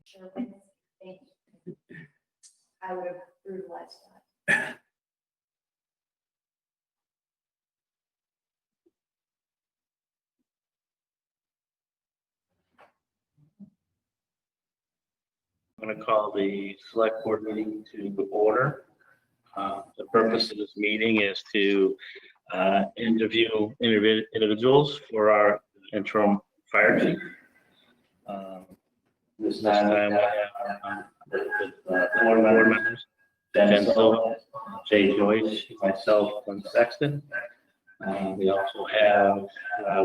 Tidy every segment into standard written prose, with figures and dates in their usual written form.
Sure, I think I would have brutalized that. I'm going to call the select board meeting to order. The purpose of this meeting is to interview individuals for our interim fire chief. This time we have the board members, Jen Silva, Jay Joyce, myself, and Sexton. We also have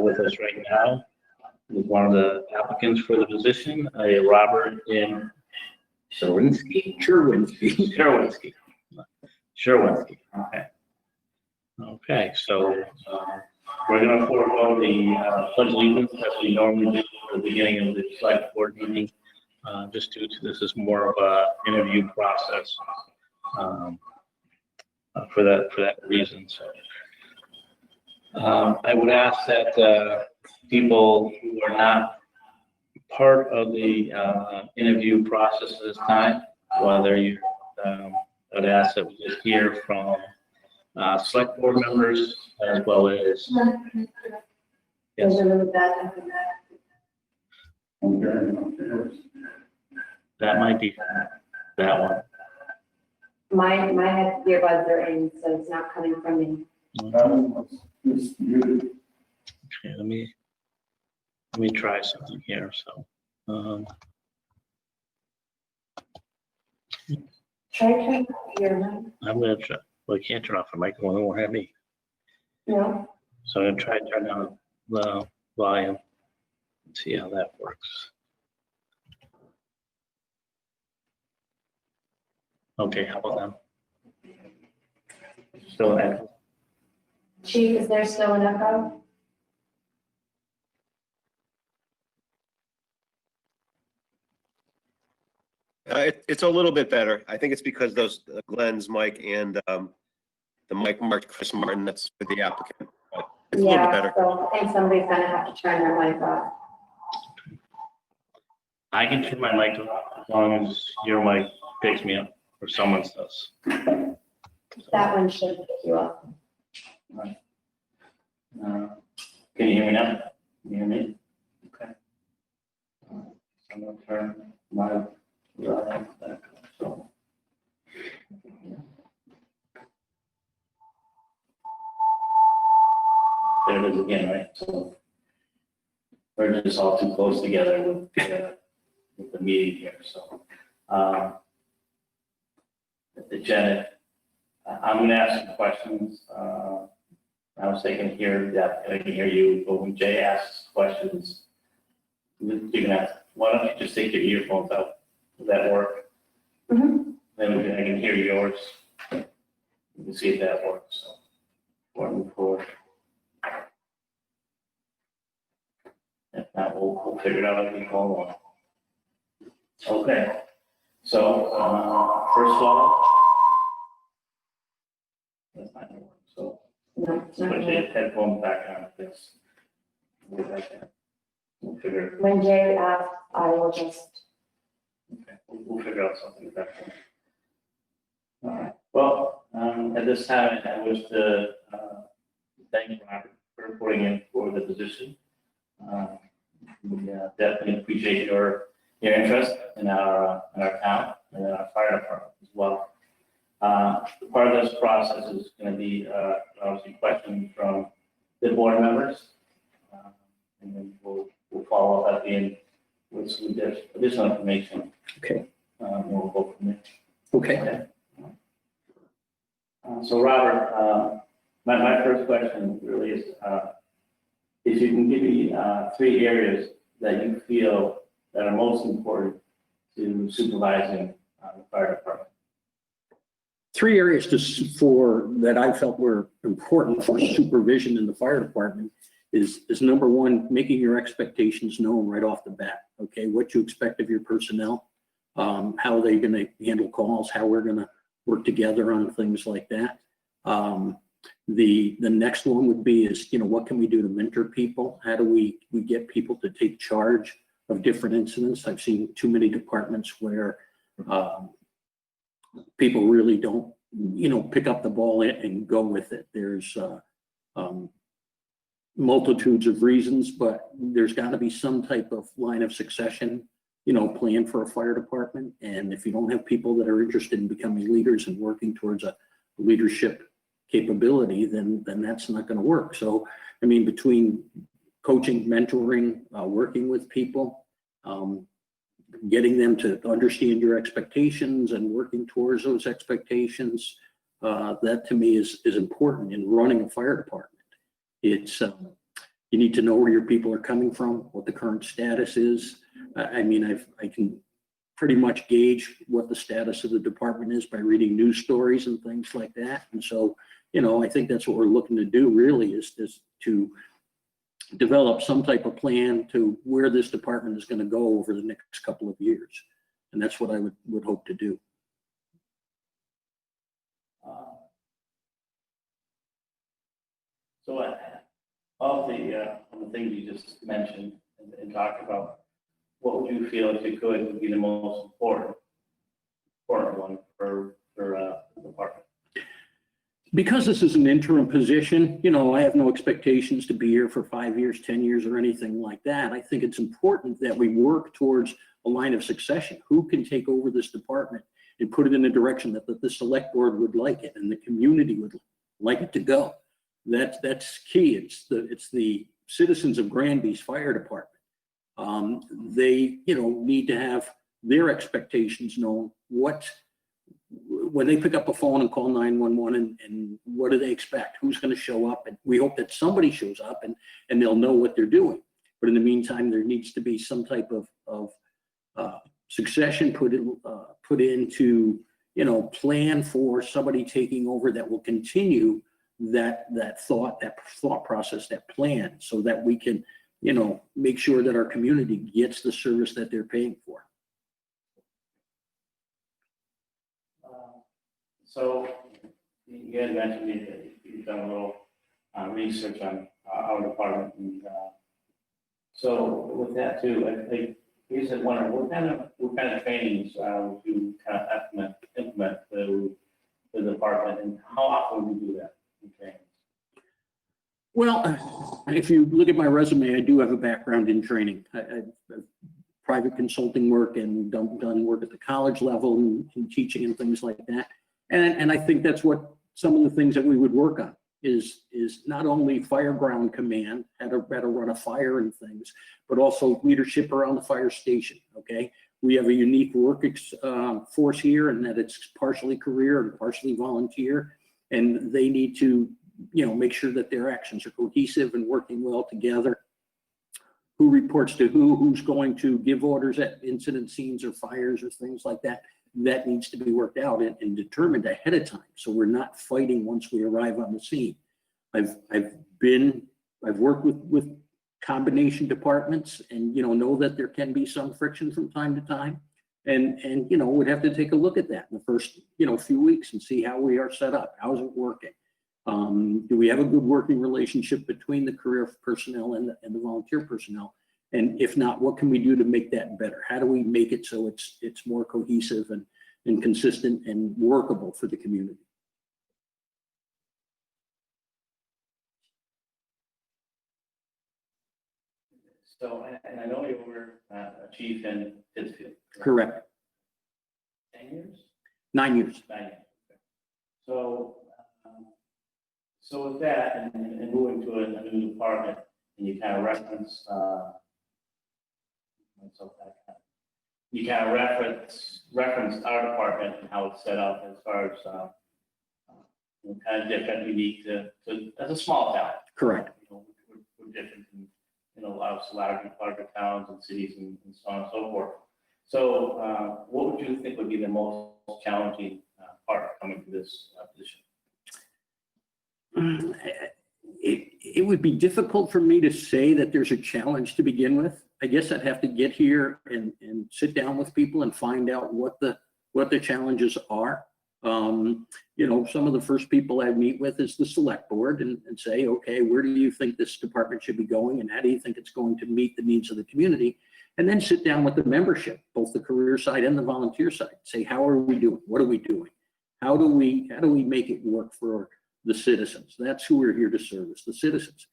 with us right now is one of the applicants for the position, a Robert in Sherwinski. Okay. Okay, so we're going to forego the pledge allegiance as we normally do at the beginning of the select board meeting, just due to this is more of an interview process for that reason. So I would ask that people who are not part of the interview process at this time, whether you I'd ask that we just hear from select board members as well as yes. That might be that one. My earbuds are in, so it's not coming from me. Okay, let me try something here. So Try to hear me. I'm gonna try. Well, I can't turn off the microphone. It won't have me. No. So I'm gonna try to turn down the volume and see how that works. Okay, how about now? Still an echo? Chief, is there still an echo? It's a little bit better. I think it's because those Glenn's mic and the mic marked Chris Martin, that's for the applicant. But it's a little bit better. So I think somebody's gonna have to turn their mic off. I can turn my mic off as long as your mic picks me up or someone's does. That one should pick you up. Right. Can you hear me now? Can you hear me? Okay. I'm gonna turn my volume back up. So. There it is again, right? So we're just all too close together with the meeting here. So, Janet, I'm going to ask some questions. I was thinking here that I can hear you, but when Jay asks questions, you're going to have, why don't you just take your earphones out? Does that work? Mm-hmm. Then I can hear yours. You can see if that works. So, move forward. If not, we'll figure it out as we go along. Okay. So, first of all, that's not going to work. So, No, it's not put gonna your work. headphones back on like this. We'll get back there. We'll figure it. When Jay asks, I will just. Okay, we'll figure out something at that point. All right. Well, at this time, I wish to thank Robert for putting in for the position. We definitely appreciate your interest in our town and in our fire department as well. Part of this process is going to be obviously questions from the board members, and then we'll follow up at the end with some additional information. Okay. We'll go from there. Okay. So Robert, my first question really is if you can give me 3 areas that you feel that are most important to supervising the fire department. 3 areas that I felt were important for supervision in the fire department is number 1, making your expectations known right off the bat. Okay, what you expect of your personnel, how are they going to handle calls, how we're going to work together on things like that. The next one would be is, what can we do to mentor people? How do we get people to take charge of different incidents. I've seen too many departments where people really don't, pick up the ball and go with it. There's multitudes of reasons, but there's got to be some type of line of succession, plan for a fire department. And if you don't have people that are interested in becoming leaders and working towards a leadership capability, then that's not going to work. So, I mean, between coaching, mentoring, working with people, getting them to understand your expectations and working towards those expectations, that to me is important in running a fire department. It's you need to know where your people are coming from, what the current status is. I mean, I can pretty much gauge what the status of the department is by reading news stories and things like that. And so, I think that's what we're looking to do really is to develop some type of plan to where this department is going to go over the next couple of years. And that's what I would hope to do. So all the things you just mentioned and talked about, what would you feel, if you could, would be the most important one for the department? Because this is an interim position, I have no expectations to be here for 5 years, 10 years, or anything like that. I think it's important that we work towards a line of succession. Who can take over this department and put it in a direction that the select board would like it and the community would like it to go? That's key. It's the citizens of Granby's fire department. They, need to have their expectations known. When they pick up a phone and call 911 and what do they expect? Who's going to show up? And we hope that somebody shows up and they'll know what they're doing. But in the meantime, there needs to be some type of succession put into, plan for somebody taking over that will continue that thought process, that plan, so that we can, make sure that our community gets the service that they're paying for. So you had mentioned that you've done a little research on our department, and so with that too, I guess I wonder what kind of trainings would you kind of implement the department, and how often would you do that in trainings? Well, if you look at my resume, I do have a background in training. I've private consulting work and done work at the college level and teaching and things like that. And I think that's what some of the things that we would work on is not only fire ground command, how to run a fire and things, but also leadership around the fire station. Okay, we have a unique work force here, and that it's partially career and partially volunteer, and they need to make sure that their actions are cohesive and working well together. Who reports to who's going to give orders at incident scenes or fires or things like that. That needs to be worked out and determined ahead of time, so we're not fighting once we arrive on the scene. I've worked with combination departments, and know that there can be some friction from time to time, and would have to take a look at that in the first few weeks and see how we are set up. How's it working? Do we have a good working relationship between the career personnel and the volunteer personnel? And if not, what can we do to make that better? How do we make it so it's more cohesive and consistent and workable for the community? So, and I know you were a chief in Pittsfield. Correct. 10 years? 9 years. 9 years. Okay. So with that and moving to a new department, and you kind of reference reference our department and how it's set up as far as kind of different, unique to as a small town. Correct. We're different in a lot of larger towns and cities and so on and so forth. So what would you think would be the most challenging part coming to this position? It would be difficult for me to say that there's a challenge to begin with. I guess I'd have to get here and sit down with people and find out what the challenges are. Some of the first people I meet with is the select board and say, okay, where do you think this department should be going, and how do you think it's going to meet the needs of the community? And then sit down with the membership, both the career side and the volunteer side. Say, how are we doing? What are we doing? How do we make it work for the citizens? That's who we're here to service, the citizens.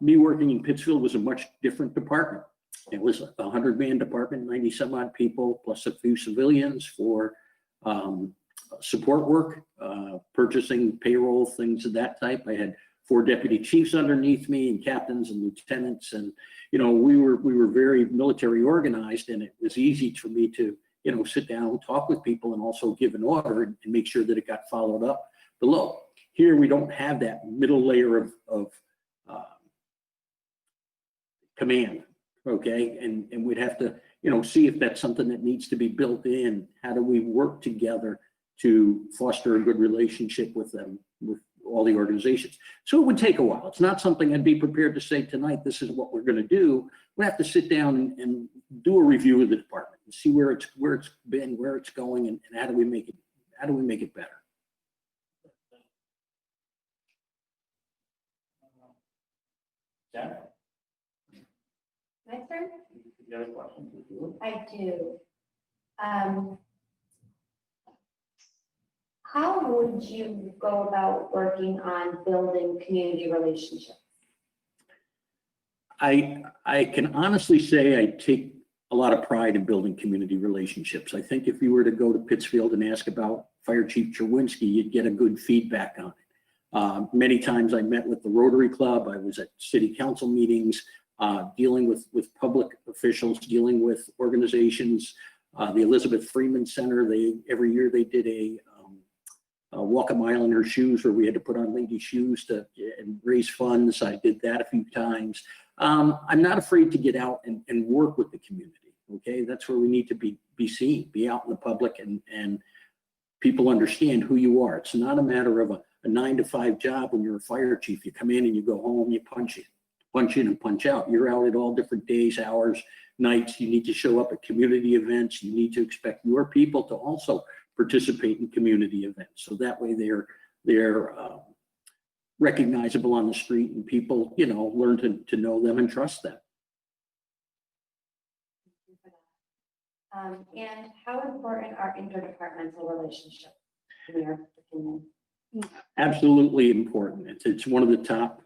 Me working in Pittsfield was a much different department. It was a 100-man department, 90 some odd people, plus a few civilians for support work, purchasing, payroll, things of that type. I had 4 deputy chiefs underneath me and captains and lieutenants. And, you know, we were very military organized, and it was easy for me to, you know, sit down, talk with people, and also give an order and make sure that it got followed up below. Here, we don't have that middle layer of command, okay? And we'd have to, you know, see if that's something that needs to be built in. How do we work together to foster a good relationship with them, with all the organizations? So it would take a while. It's not something I'd be prepared to say tonight, this is what we're going to do. We have to sit down and do a review of the department and see where it's been, where it's going, and how do we make it better. Jen, My turn? you have a question? I do. How would you go about working on building community relationships? I can honestly say I take a lot of pride in building community relationships. I think if you were to go to Pittsfield and ask about Fire Chief Cherwinski, you'd get a good feedback on it. Many times I met with the Rotary Club, I was at city council meetings, dealing with public officials, dealing with organizations. The Elizabeth Freeman Center, every year they did a walk a mile in her shoes, where we had to put on lady shoes and raise funds. I did that a few times. I'm not afraid to get out and work with the community. Okay, that's where we need to be seen, be out in the public, and people understand who you are. It's not a matter of a 9-to-5 job. When you're a fire chief, you come in and you go home, you punch in and punch out. You're out at all different days, hours, nights. You need to show up at community events. You need to expect your people to also participate in community events, so that way they're recognizable on the street, and people, you know, learn to know them and trust them. And how important are interdepartmental relationships in your opinion? Absolutely important. It's one of the top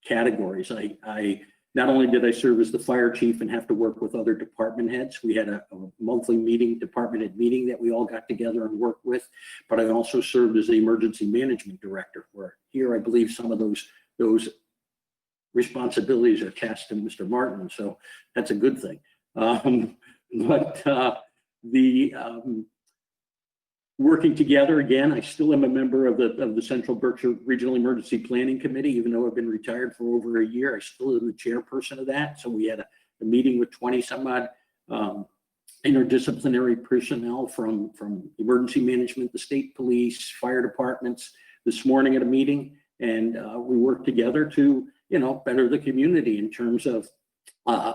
categories. I not only did I serve as the fire chief and have to work with other department heads, we had a monthly meeting, department head meeting, that we all got together and worked with, but I also served as the emergency management director, where here I believe some of those responsibilities are tasked to Mr. Martin, so that's a good thing. Working together, again, I still am a member of the Central Berkshire Regional Emergency Planning Committee, even though I've been retired for over a year. I still am the chairperson of that. So we had a meeting with 20 some odd interdisciplinary personnel from emergency management, the state police, fire departments this morning at a meeting, and we worked together to, you know, better the community in terms of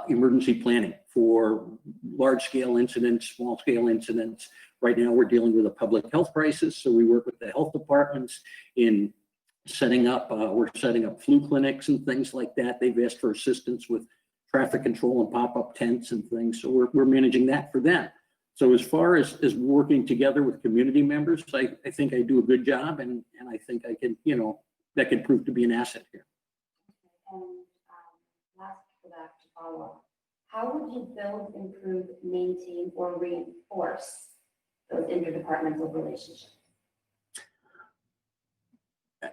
emergency planning for large-scale incidents, small-scale incidents. Right now, we're dealing with a public health crisis, so we work with the health departments in setting up, we're setting up flu clinics and things like that. They've asked for assistance with traffic control and pop-up tents and things, so we're managing that for them. So as far as working together with community members, I think I do a good job, and I think I can, you know, that could prove to be an asset here. And last for that to follow, how would you build, improve, maintain, or reinforce those interdepartmental relationships?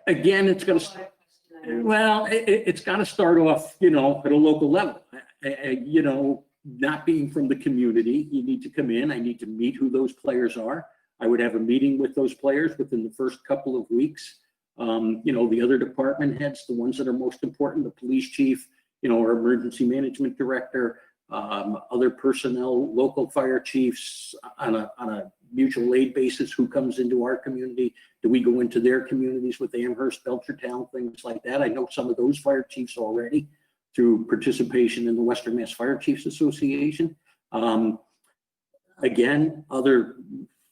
Again, it's going to, well, it's got to start off, you know, at a local level. You know, not being from the community, you need to come in. I need to meet who those players are. I would have a meeting with those players within the first couple of weeks. You know, the other department heads, the ones that are most important, the police chief, you know, our emergency management director, other personnel, local fire chiefs on a mutual aid basis, who comes into our community. Do we go into their communities with Amherst, Belchertown, things like that? I know some of those fire chiefs already through participation in the Western Mass Fire Chiefs Association. Again, other,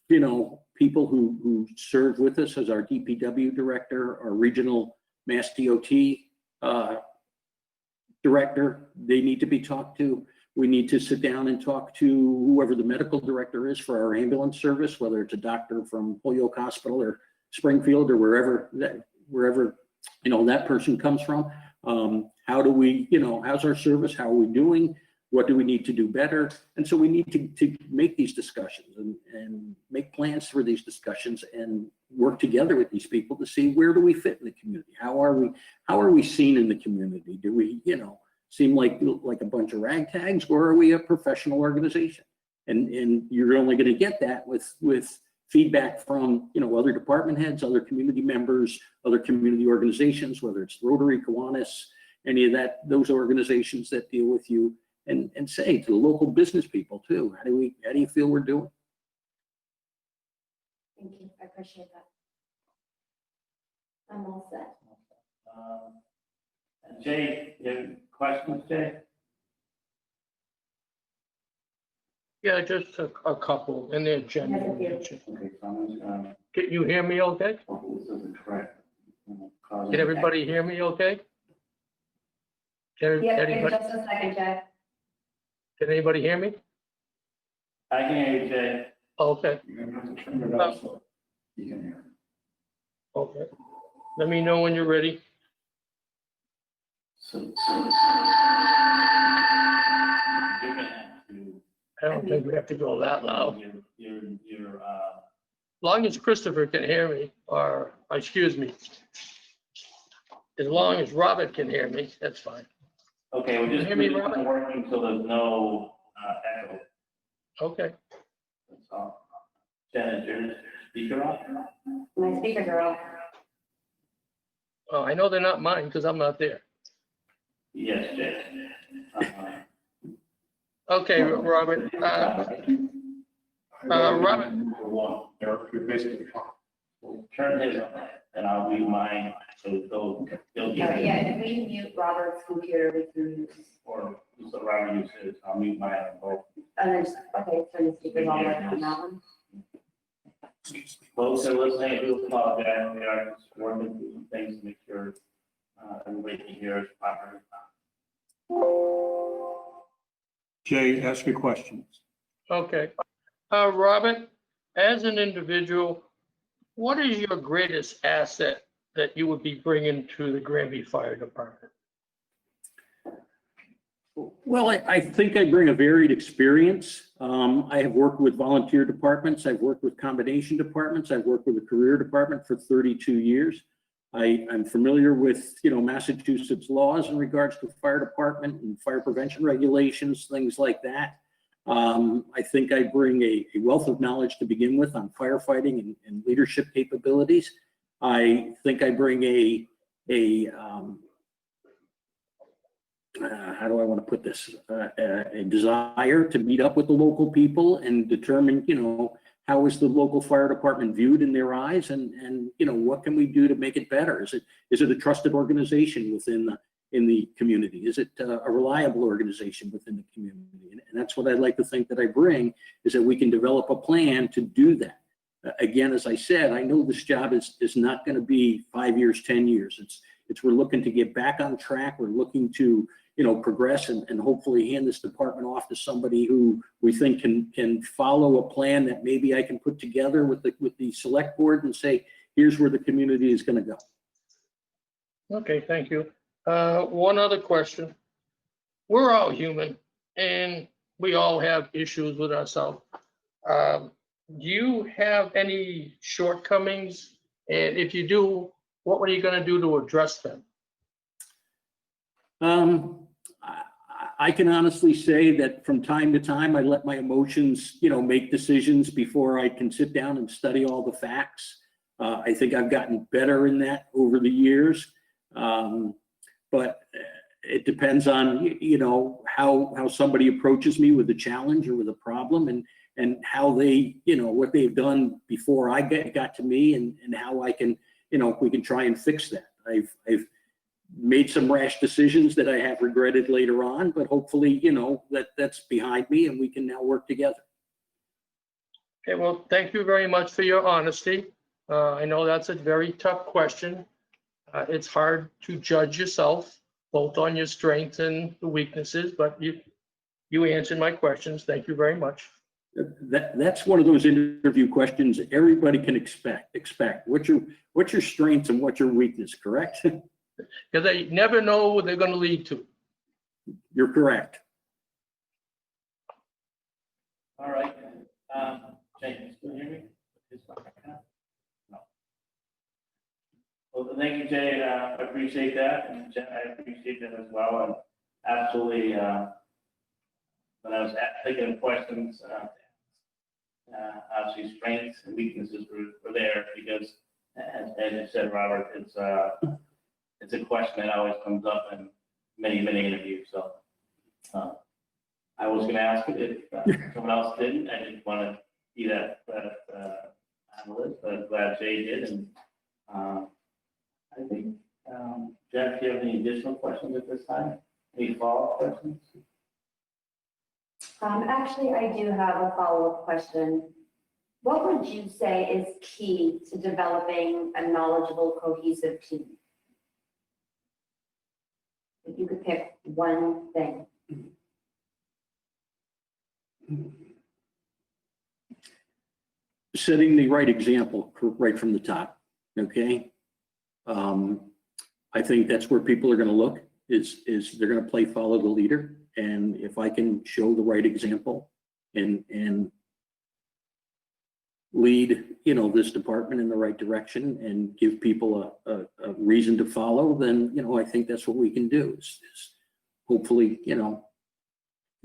you know, people who serve with us as our DPW director, our regional Mass DOT director, they need to be talked to. We need to sit down and talk to whoever the medical director is for our ambulance service, whether it's a doctor from Holyoke Hospital or Springfield or wherever that person comes from. How do we, how's our service? How are we doing? What do we need to do better? And so we need to make these discussions and make plans for these discussions and work together with these people to see where do we fit in the community? How are we seen in the community? Do we, seem like a bunch of ragtags, or are we a professional organization? And you're only going to get that with feedback from, other department heads, other community members, other community organizations, whether it's Rotary, Kiwanis, any of those organizations that deal with you, and say to the local business people too, how do you feel we're doing? Thank you, I appreciate that. I'm all set. Jay, you have questions, Jay? Yeah, just a couple in their general Yeah. nature. Okay, comments, Can you hear me okay? this isn't correct. Can everybody hear me okay? Yeah, in Anybody, just a second, Jack. can anybody hear me? I can hear you, Jay. Okay, You're gonna have to turn it up so you can hear. okay. Let me know when you're ready. So you're gonna have to. I don't think we have to go that loud. You're, As long as Christopher can hear me, or, excuse me. As long as Robert can hear me, that's fine. okay, we're just Hear me, working so there's no echo. Okay, That's all. Jen, is your speaker off? My speakers are off. oh, I know they're not mine because I'm not there. Yes, Jay. Okay, Robert, Robert, Number one, you're basically. Turn his on, and I'll mute mine, so they'll get it. Yeah, if we mute Robert's computer, we can use, Or, so Robert uses, I'll mute mine on both. okay, turn the speakers on like on that one. Folks are listening, I do apologize, we are just working through some things to make sure everybody can hear us properly. Jay, ask your questions. okay. Robert, as an individual, what is your greatest asset that you would be bringing to the Granby Fire Department? Well, I think I bring a varied experience. I have worked with volunteer departments. I've worked with combination departments. I've worked with a career department for 32 years. I'm familiar with, Massachusetts laws in regards to fire department and fire prevention regulations, things like that. I think I bring a wealth of knowledge to begin with on firefighting and leadership capabilities. I think I bring how do I want to put this? A desire to meet up with the local people and determine, how is the local fire department viewed in their eyes, and what can we do to make it better? Is it a trusted organization in the community? Is it a reliable organization within the community? And that's what I'd like to think that I bring, is that we can develop a plan to do that. Again, as I said, I know this job is not going to be 5 years, 10 years. We're looking to get back on track. We're looking to, progress and hopefully hand this department off to somebody who we think can follow a plan that maybe I can put together with the select board and say, here's where the community is going to go. Okay, thank you. One other question. We're all human and we all have issues with ourselves. Do you have any shortcomings? And if you do, what are you going to do to address them? I can honestly say that from time to time, I let my emotions, make decisions before I can sit down and study all the facts. I think I've gotten better in that over the years. But it depends on, how somebody approaches me with a challenge or with a problem, and how they, what they've done before I got to me, and how I can, we can try and fix that. I've made some rash decisions that I have regretted later on, but hopefully, that's behind me and we can now work together. Okay, well, thank you very much for your honesty. I know that's a very tough question. It's hard to judge yourself, both on your strengths and the weaknesses, but you You answered my questions. Thank you very much. That's one of those interview questions everybody can expect. What's your strengths and what's your weakness, correct? Because they never know what they're going to lead to. You're correct. All right. Jake, you still hear me? No. Well, thank you, Jay. I appreciate that. And Jen, I appreciate that as well. And absolutely, when I was thinking of questions, obviously strengths and weaknesses were there because, as you said, Robert, it's a question that always comes up in many interviews. So I was going to ask it if someone else didn't. I didn't want to be that analyst, but I'm glad Jay did. And I think, Jeff, do you have any additional questions at this time? Any follow-up questions? Actually, I do have a follow-up question. What would you say is key to developing a knowledgeable, cohesive team? If you could pick one thing. Setting the right example right from the top, okay? I think that's where people are going to look, is they're going to follow the leader. And if I can show the right example and lead, this department in the right direction and give people a reason to follow, then, I think that's what we can do is hopefully, get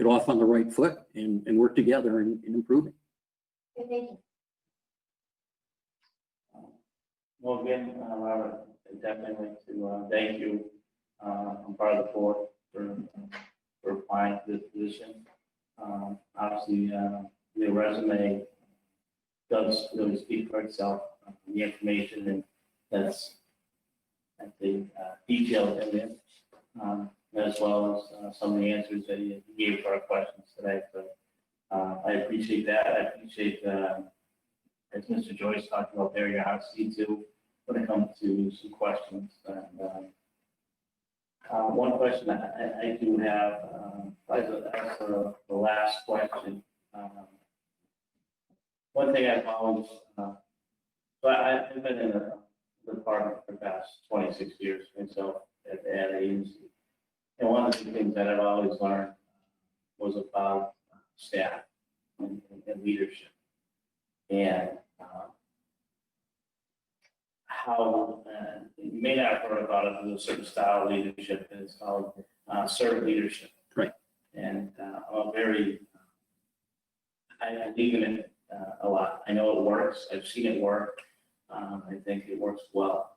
off on the right foot and work together in improving. Thank you. Well, again, Robert, I definitely like to thank you on part of the board for applying to this position. Obviously, the resume does really speak for itself. The information and that's the details in it, as well as some of the answers that you gave to our questions today. So I appreciate that. I appreciate, as Mr. Joyce talked about there, your hot seat too, when it comes to some questions. And, one question I do have, as the last question. One thing I've always, I've been in the department for the past 26 years, and so at the agency. And one of the things that I've always learned was about staff and leadership. And how, you may not have heard about it, there's a certain style of leadership, and it's called servant leadership. Right. And I'm very, I believe in it a lot. I know it works. I've seen it work. I think it works well.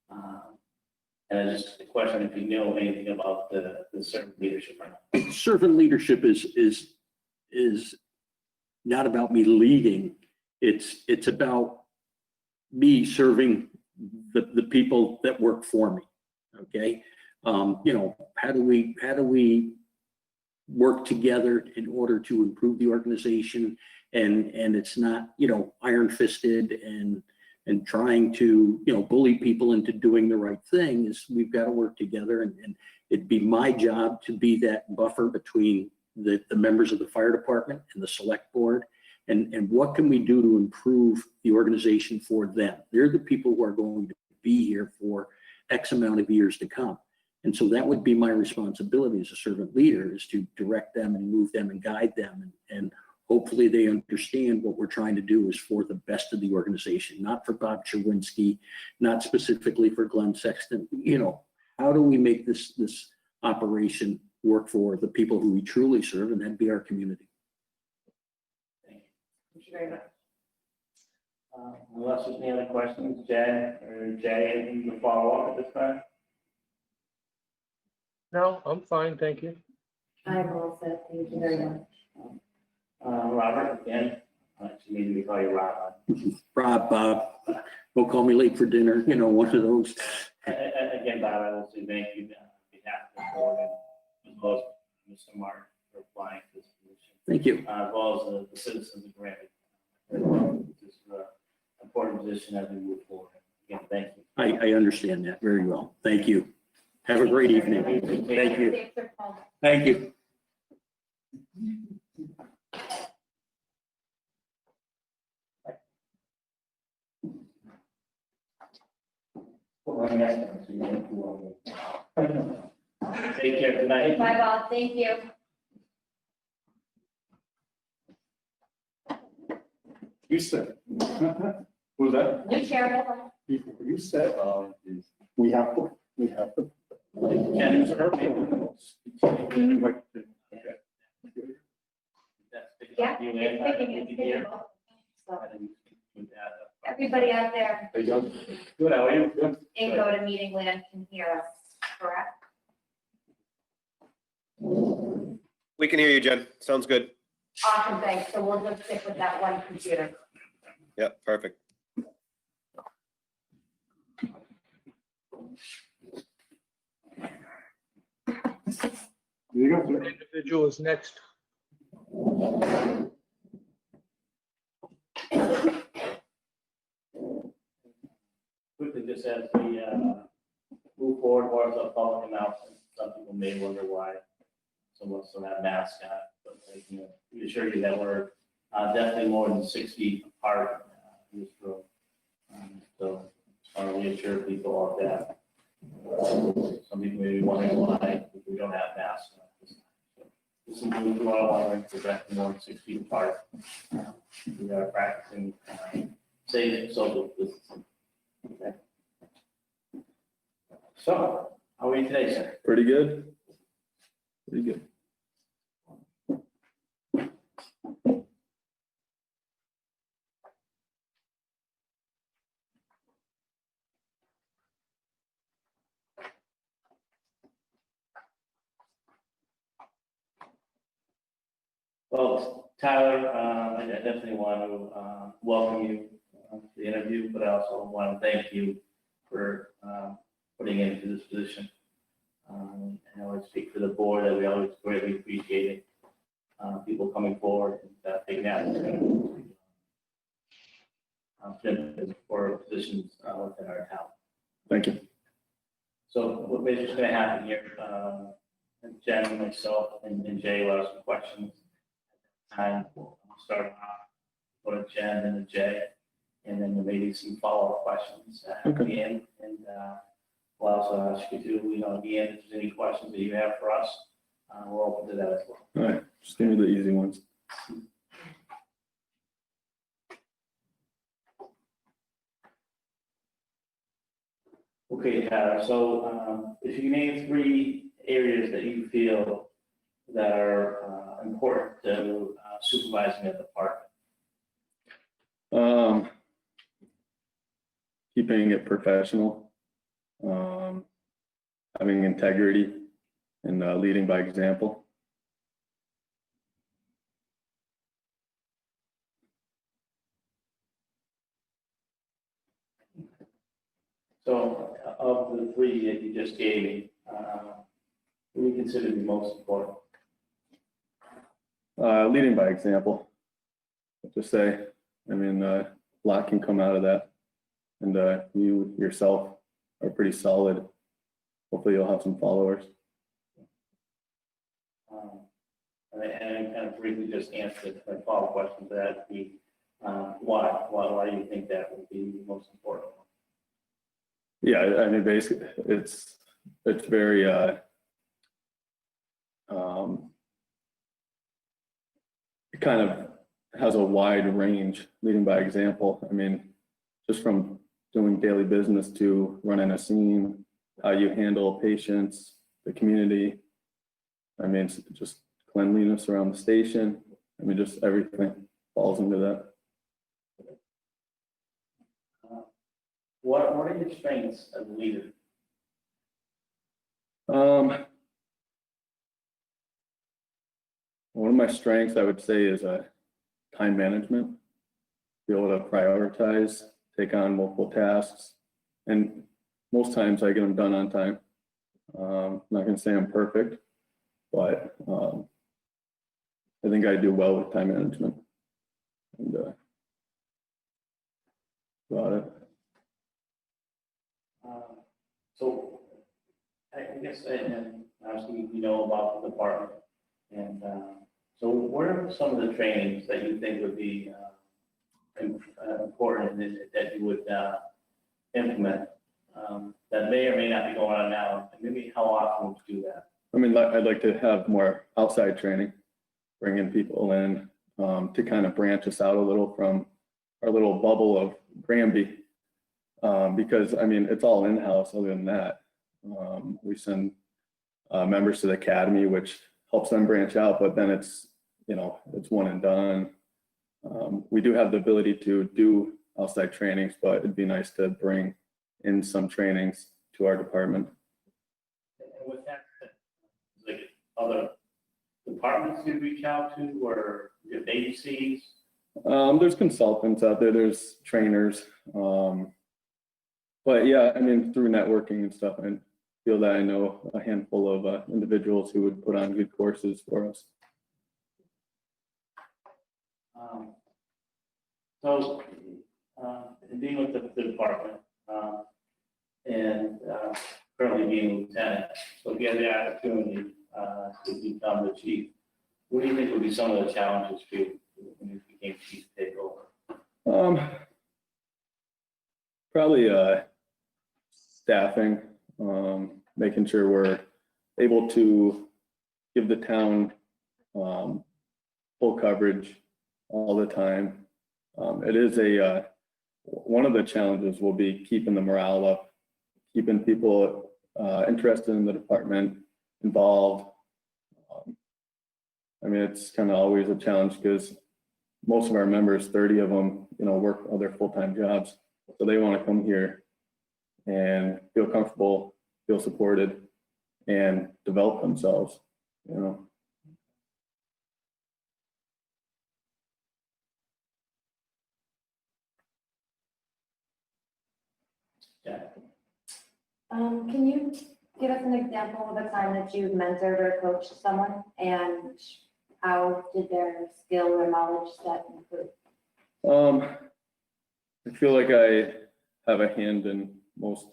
And it's just a question if you know anything about the servant leadership or not. Servant leadership is not about me leading. It's about me serving the people that work for me. Okay. How do we work together in order to improve the organization? And it's not, iron fisted and trying to, bully people into doing the right thing. Is we've got to work together, and it'd be my job to be that buffer between the members of the fire department and the select board. And what can we do to improve the organization for them? They're the people who are going to be here for X amount of years to come. And so that would be my responsibility as a servant leader, is to direct them and move them and guide them. And hopefully they understand what we're trying to do is for the best of the organization, not for Bob Cherwinski, not specifically for Glenn Sexton. How do we make this operation work for the people who we truly serve, and that'd be our community. Thank you very much. Unless there's any other questions, Jay, anything to follow up at this time? No, I'm fine, thank you. I'm all set. Thank you very much. Robert, again, you need me to call you Rob. Bob, don't call me late for dinner, one of those. Again, Bob, I will say thank you on behalf of the board and as well as Mr. Mark for applying to this position. Thank you. As well as the citizens of Granby. This is an important position as we move forward. Again, thank you. I understand that very well. Thank you. Have a great evening. Thank you. Thank you. Take care, good night. Bye, Bob, thank you. You said. Who's that? New chair. You said, we have to. Ken, it's her. Yeah, it's picking. So, everybody out there Hey, Doug. Good, how are you? Good. in go to meeting land can hear us, correct? We can hear you, Jen. Sounds good. Awesome, thanks. So we'll just stick with that one computer. Yep, perfect. You go, sir. Individual is next. Quickly, just as we move forward towards a public announcement, some people may wonder why someone still have masks on, but we assure you that we're definitely more than 6 feet apart in this room. So we assure people of that. Some people may be wondering why we don't have masks on at this time. So this is what we are wondering, we're definitely more than 6 feet apart. We are practicing safe social distancing. Okay. So, how are you today, sir? Pretty good. Pretty good. Well, Tyler, I definitely want to welcome you to the interview, but I also want to thank you for putting into this position. And I want to speak for the board that we always greatly appreciate it. People coming forward and taking that for positions within our town. Thank you. So what is going to happen here? Jen, myself, and Jay will ask some questions. Time we'll start off, go to Jen and then Jay, and then maybe some follow-up questions at the end. And we'll also ask you to, at the end, if there's any questions that you have for us, we're open to that as well. All right, just give me the easy ones. Okay, Tyler, so if you name 3 areas that you feel that are important to supervising at the park. Keeping it professional, having integrity, and leading by example. So of the 3 that you just gave me, what do you consider the most important? Leading by example. To say, a lot can come out of that, and you yourself are pretty solid. Hopefully, you'll have some followers. And I kind of briefly just answered my follow-up question to that would be why do you think that would be the most important? Yeah, basically, it's very it kind of has a wide range, leading by example. Just from doing daily business to running a scene, how you handle patients, the community. It's just cleanliness around the station. Just everything falls into that. What are your strengths as a leader? One of my strengths, I would say, is time management. Be able to prioritize, take on multiple tasks, and most times I get them done on time. I'm not going to say I'm perfect, but I think I do well with time management. And about it. So I guess, and obviously we know about the department, and So what are some of the trainings that you think would be important that you would implement that may or may not be going on now? And maybe how often would you do that? I mean, I'd like to have more outside training, bringing people in to kind of branch us out a little from our little bubble of Granby. Because, I mean, it's all in-house other than that. We send members to the academy, which helps them branch out, but then it's, you know, it's one and done. We do have the ability to do outside trainings, but it'd be nice to bring in some trainings to our department. And with that, like other departments you reach out to or your agencies? There's consultants out there, there's trainers. But yeah, I mean, through networking and stuff, I feel that I know a handful of individuals who would put on good courses for us. So, in being with the department, and currently being lieutenant, so if you had the opportunity to become the chief, what do you think would be some of the challenges for you when you became chief to take over? Probably staffing, making sure we're able to give the town full coverage all the time. It is one of the challenges will be keeping the morale up, keeping people interested in the department, involved. I mean, it's kind of always a challenge because most of our members, 30 of them, you know, work other full-time jobs. So they want to come here and feel comfortable, feel supported, and develop themselves, you know. Yeah. Can you give us an example of a time that you've mentored or coached someone and how did their skill or knowledge set improve? I feel like I have a hand in most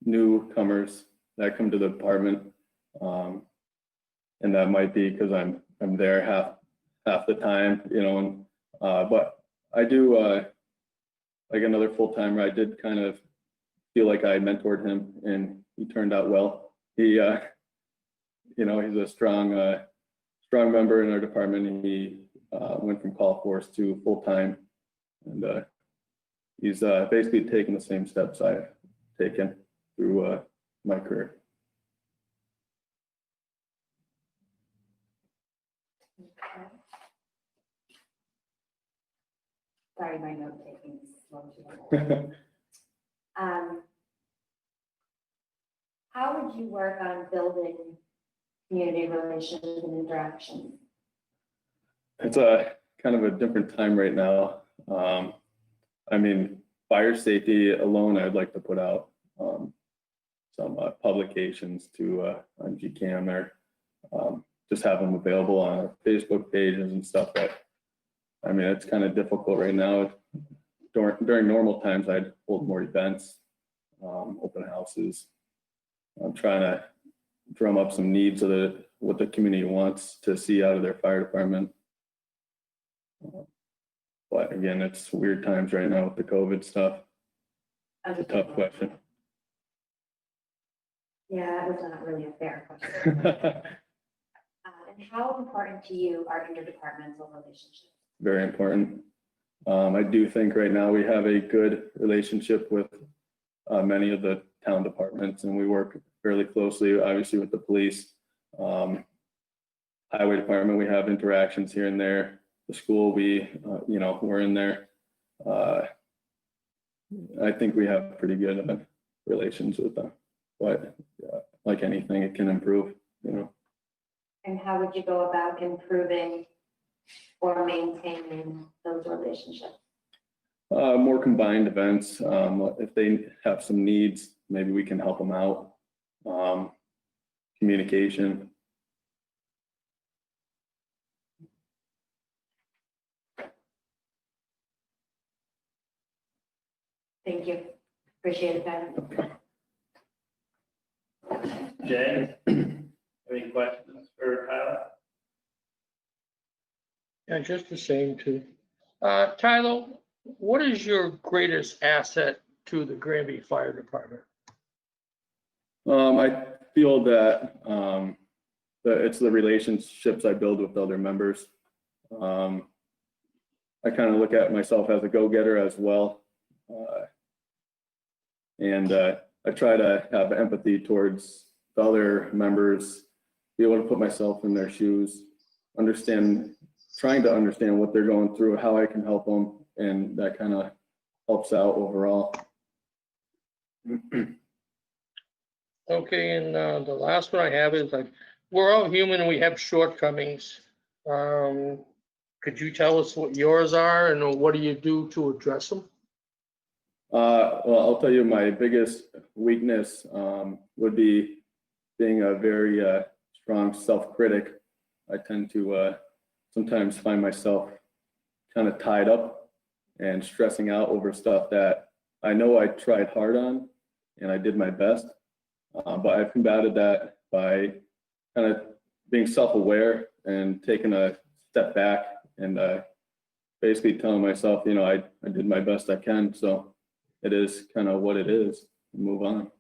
newcomers that come to the department. And that might be because I'm there half the time, you know, and but I do like another full-timer, I did kind of feel like I mentored him and he turned out well. He you know, he's a strong member in our department, and he went from call force to full-time, and he's basically taken the same steps I've taken through my career. Okay. Sorry, my note taking is slow today. How would you work on building community relations and interactions? It's a kind of a different time right now. I mean, fire safety alone, I'd like to put out some publications to on GCAM or just have them available on our Facebook pages and stuff. But I mean, it's kind of difficult right now. During normal times, I'd hold more events, open houses. I'm trying to drum up some needs of what the community wants to see out of their fire department. But again, it's weird times right now with the COVID stuff. It's a tough question. Yeah, that was not really a fair question. And how important to you are interdepartmental relationships? Very important. I do think right now we have a good relationship with many of the town departments, and we work fairly closely, obviously, with the police. Highway department, we have interactions here and there. The school, we, you know, we're in there. I think we have pretty good relations with them, but like anything, it can improve, you know. And how would you go about improving or maintaining those relationships? More combined events. If they have some needs, maybe we can help them out. Communication. Thank you. Appreciate it, Ben. Okay. Jay, any questions for Tyler? Yeah, just the same too. Tyler, what is your greatest asset to the Granby Fire Department? I feel that, that it's the relationships I build with other members. I kind of look at myself as a go-getter as well. And I try to have empathy towards the other members, be able to put myself in their shoes, trying to understand what they're going through, how I can help them, and that kind of helps out overall. Okay, and the last one I have is like, we're all human and we have shortcomings. Could you tell us what yours are and what do you do to address them? Well, I'll tell you my biggest weakness would be being a very strong self-critic. I tend to sometimes find myself kind of tied up and stressing out over stuff that I know I tried hard on and I did my best. But I've combated that by kind of being self-aware and taking a step back and basically telling myself, you know, I did my best I can. So it is kind of what it is. Move on.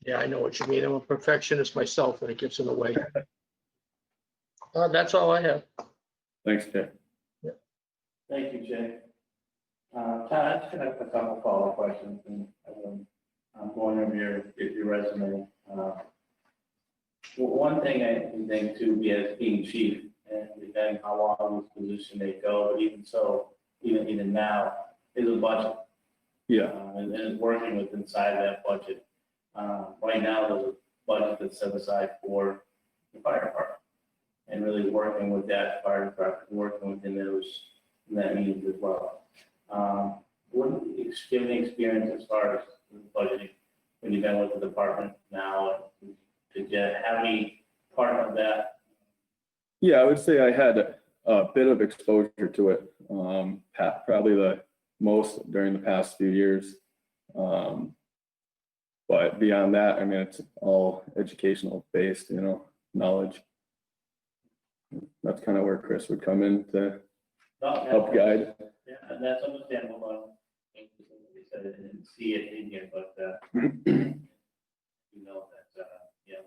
Yeah, I know what you mean. I'm a perfectionist myself and it gets in the way. That's all I have. Thanks, Jay. Thank you, Jay. Todd, I just have a couple follow-up questions, and I'm going over your resume. One thing I think too, being chief, and depending how long this position may go, but even so, even now, is a budget. Yeah. And working with inside that budget. Right now, there's a budget that's set aside for the fire department, and really working with that fire department, working within that means as well. What do you have any experience as far as budgeting when you've been with the department now? Did you have any part of that? Yeah, I would say I had a bit of exposure to it, probably the most during the past few years. But beyond that, I mean, it's all educational based, you know, knowledge. That's kind of where Chris would come in to help guide. Yeah, and that's understandable. I said I didn't see it in here, but you know that you know,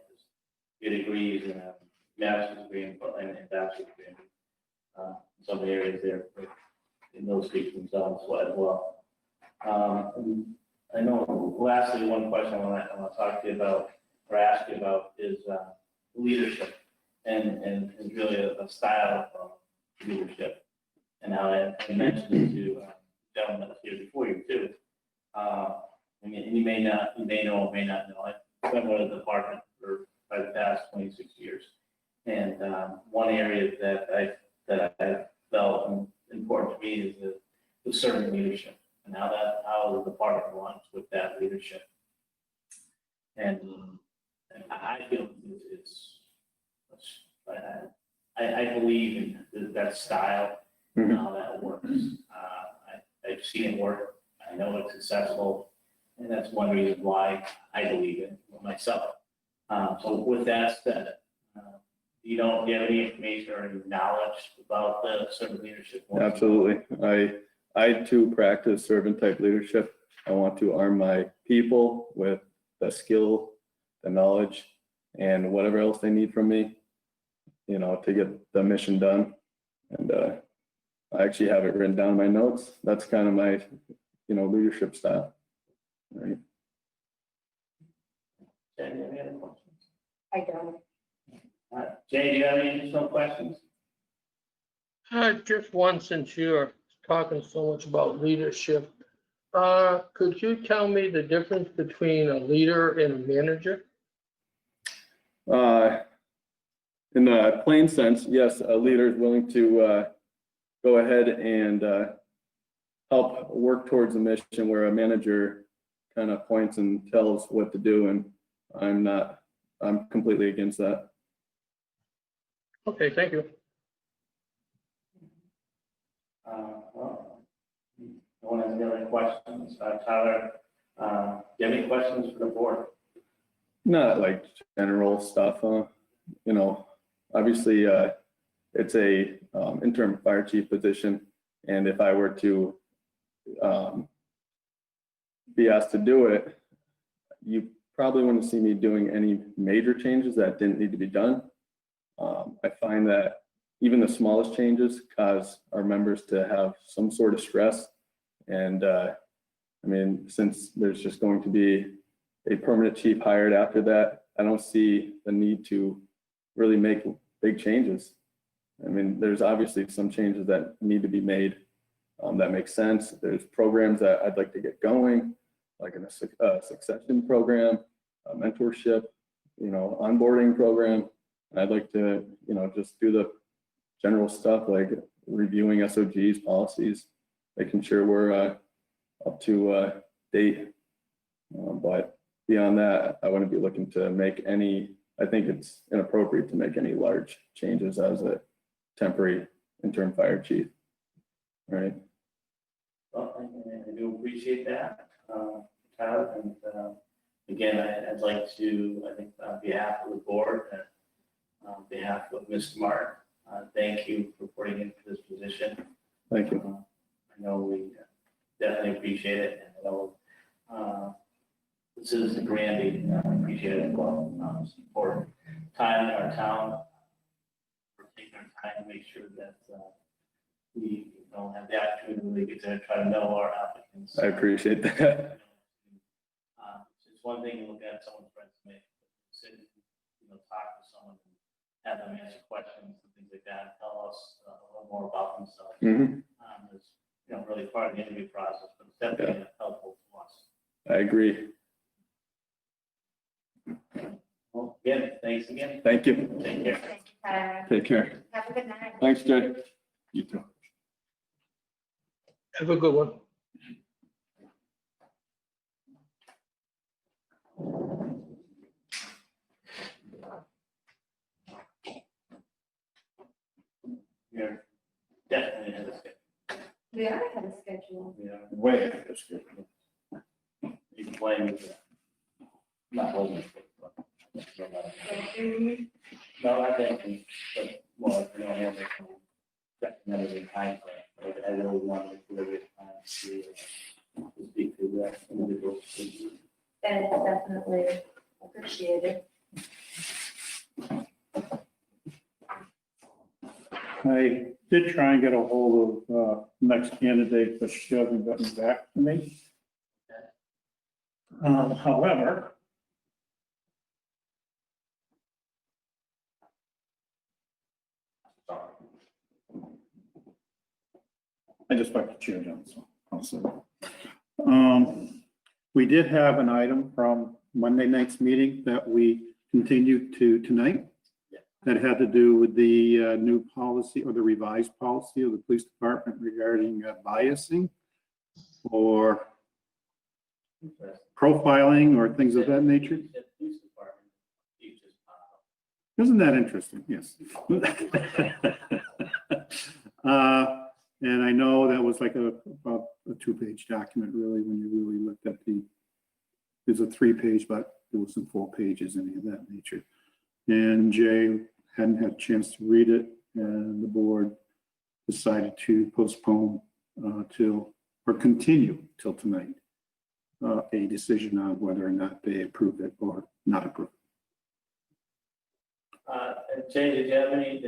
get degrees and master's degree and bachelor's degree. Some areas there, in those speak for themselves as well. I know. Lastly, one question I want to talk to you about or ask you about is leadership and really a style of leadership. And how I mentioned to gentlemen here before you too. I mean, you may know, or may not know. I've been with the department for the past 26 years, and one area that I felt important to me is the servant leadership, and how the department runs with that leadership. And I feel I believe in that style. How that works. I've seen it work. I know it's successful, and that's one reason why I believe in it myself. So with that said, do you have any information or any knowledge about the servant leadership? Absolutely. I too practice servant type leadership. I want to arm my people with the skill, the knowledge, and whatever else they need from me, you know, to get the mission done. And I actually have it written down in my notes. That's kind of my, you know, leadership style. Right. Any other questions? I don't. Jay, do you have any additional questions? Just one, since you're talking so much about leadership. Could you tell me the difference between a leader and a manager? In the plain sense, yes, a leader is willing to go ahead and help work towards a mission, where a manager kind of points and tells what to do, and I'm completely against that. Okay, thank you. Well, no one has any other questions. Tyler, do you have any questions for the board? Not like general stuff, you know, obviously it's a interim fire chief position. And if I were to be asked to do it, you probably wouldn't see me doing any major changes that didn't need to be done. I find that even the smallest changes cause our members to have some sort of stress. And I mean, since there's just going to be a permanent chief hired after that, I don't see the need to really make big changes. I mean, there's obviously some changes that need to be made that make sense. There's programs that I'd like to get going, like a succession program, a mentorship, onboarding program. And I'd like to, just do the general stuff like reviewing SOGs, policies, making sure we're up to date. But beyond that, I wouldn't be looking to make any, I think it's inappropriate to make any large changes as a temporary interim fire chief. Right. Well, I do appreciate that, Tyler, and again, I'd like to, I think on behalf of the board and on behalf of Mr. Martin, thank you for putting into this position. Thank you. I know we definitely appreciate it, and I know the citizens of Granby appreciate it as well. For time in our town, for taking our time to make sure that we have the opportunity to really get to try to know our applicants. I appreciate that. It's one thing to look at someone's resume, but sit and talk to someone, and have them answer questions and things like that, and tell us a little more about themselves. Mhm. It's really part of the interview process, but it's definitely helpful to us. I agree. Well, again, thanks again. Thank you. Take care. Thank you, Tyler. Take care. Have a good night. Thanks, Jay. You too. Have a good one. You're definitely ahead of schedule. We are ahead of schedule. We are Way ahead of schedule. You can blame me for that. Not blame me for it. No, I think, but more, I have it recommended in time frame. I really wanted to give it time to speak to that individual. That is definitely appreciated. I did try and get a hold of next candidate, but she hasn't gotten back to me. However, I just like to cheer down, so I'll say. We did have an item from Monday night's meeting that we continued to tonight. That had to do with the new policy or the revised policy of the police department regarding biasing or profiling or things of that nature. Isn't that interesting? Yes. And I know that was like about a 2-page document, really, when you really looked at there's a 3-page, but there was some 4 pages in of that nature. And Jay hadn't had a chance to read it, and the board decided to postpone or continue till tonight, a decision on whether or not they approve it or not approve it. Jay, did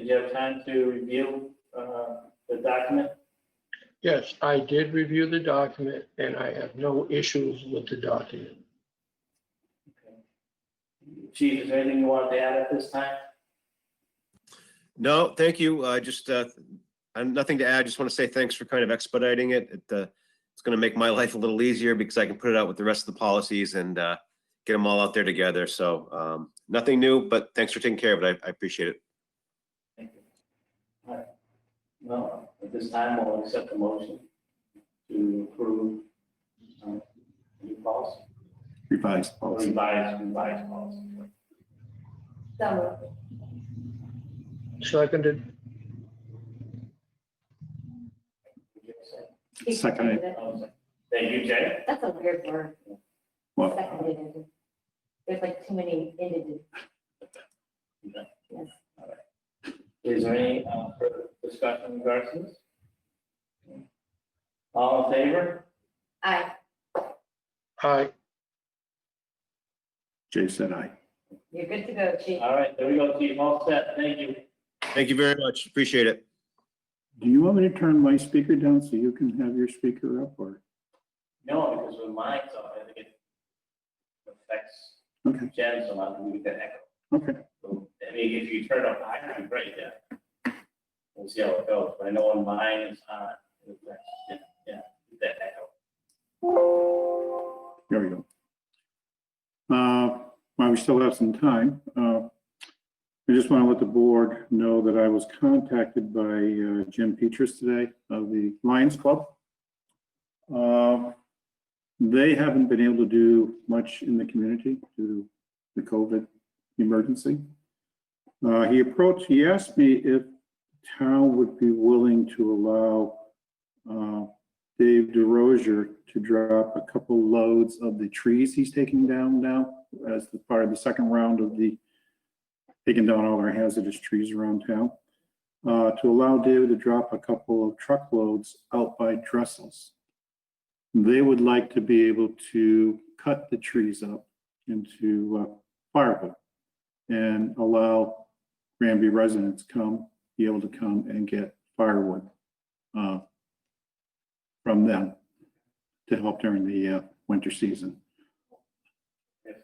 you have time to review the document? Yes, I did review the document and I have no issues with the document. Chief, is there anything you want to add at this time? No, thank you. Just nothing to add. Just want to say thanks for kind of expediting it. It's going to make my life a little easier because I can put it out with the rest of the policies and get them all out there together. So nothing new, but thanks for taking care of it. I appreciate it. Thank you. All right. Well, at this time, we'll accept the motion to approve new policy. Revised policy. Revised policy. So, Seconded. he Seconded. it. Thank you, Jay. That's a weird word. What? Seconded. There's like too many ended. Okay. Yes. Is there any further discussion in regards to this? All in favor? Aye. Aye. Jay said aye. You're good to go, Chief. All right, there we go, Chief, all set, thank you. Thank you very much. Appreciate it. Do you want me to turn my speaker down so you can have your speaker up, or? No, because with mine's on, I think it affects Okay, Jen, so I'm going to get that okay. echo. So, I mean, if you turn it up higher, it'd be great, yeah. We'll see how it goes, but I know when mine is on, it affects, yeah, get that echo. There we go. While we still have some time, I just want to let the board know that I was contacted by Jim Petrus today of the Lions Club. They haven't been able to do much in the community due to the COVID emergency. He asked me if town would be willing to allow Dave DeRozier to drop a couple loads of the trees he's taking down now as the part of the second round of the taking down all our hazardous trees around town, to allow David to drop a couple of truckloads out by Dressels. They would like to be able to cut the trees up into firewood and allow Granby residents be able to come and get firewood from them to help during the winter season. If,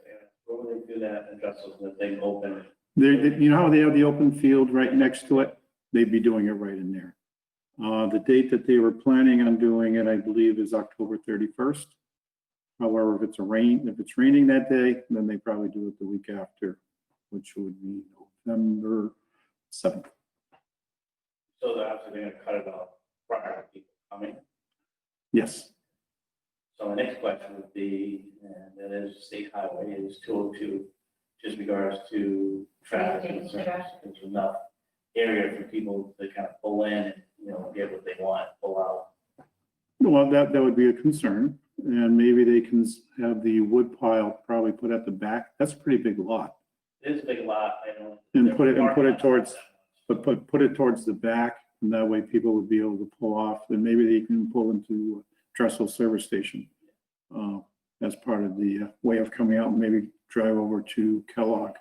what would they do that and just so that they open? You know how they have the open field right next to it? They'd be doing it right in there. The date that they were planning on doing it, I believe, is October 31st. However, if it's raining that day, then they probably do it the week after, which would be November 7th. So they're actually going to cut it off prior to people coming. Yes. So my next question would be, and that is state highway is 202, just regards to traffic concerns. There's enough area for people to kind of pull in and, get what they want, pull out. Well, that would be a concern. And maybe they can have the wood pile probably put at the back. That's a pretty big lot. It is a big lot, I don't. And put it towards, but put it towards the back, and that way people would be able to pull off, and maybe they can pull into Dressel Service Station as part of the way of coming out, and maybe drive over to Kellogg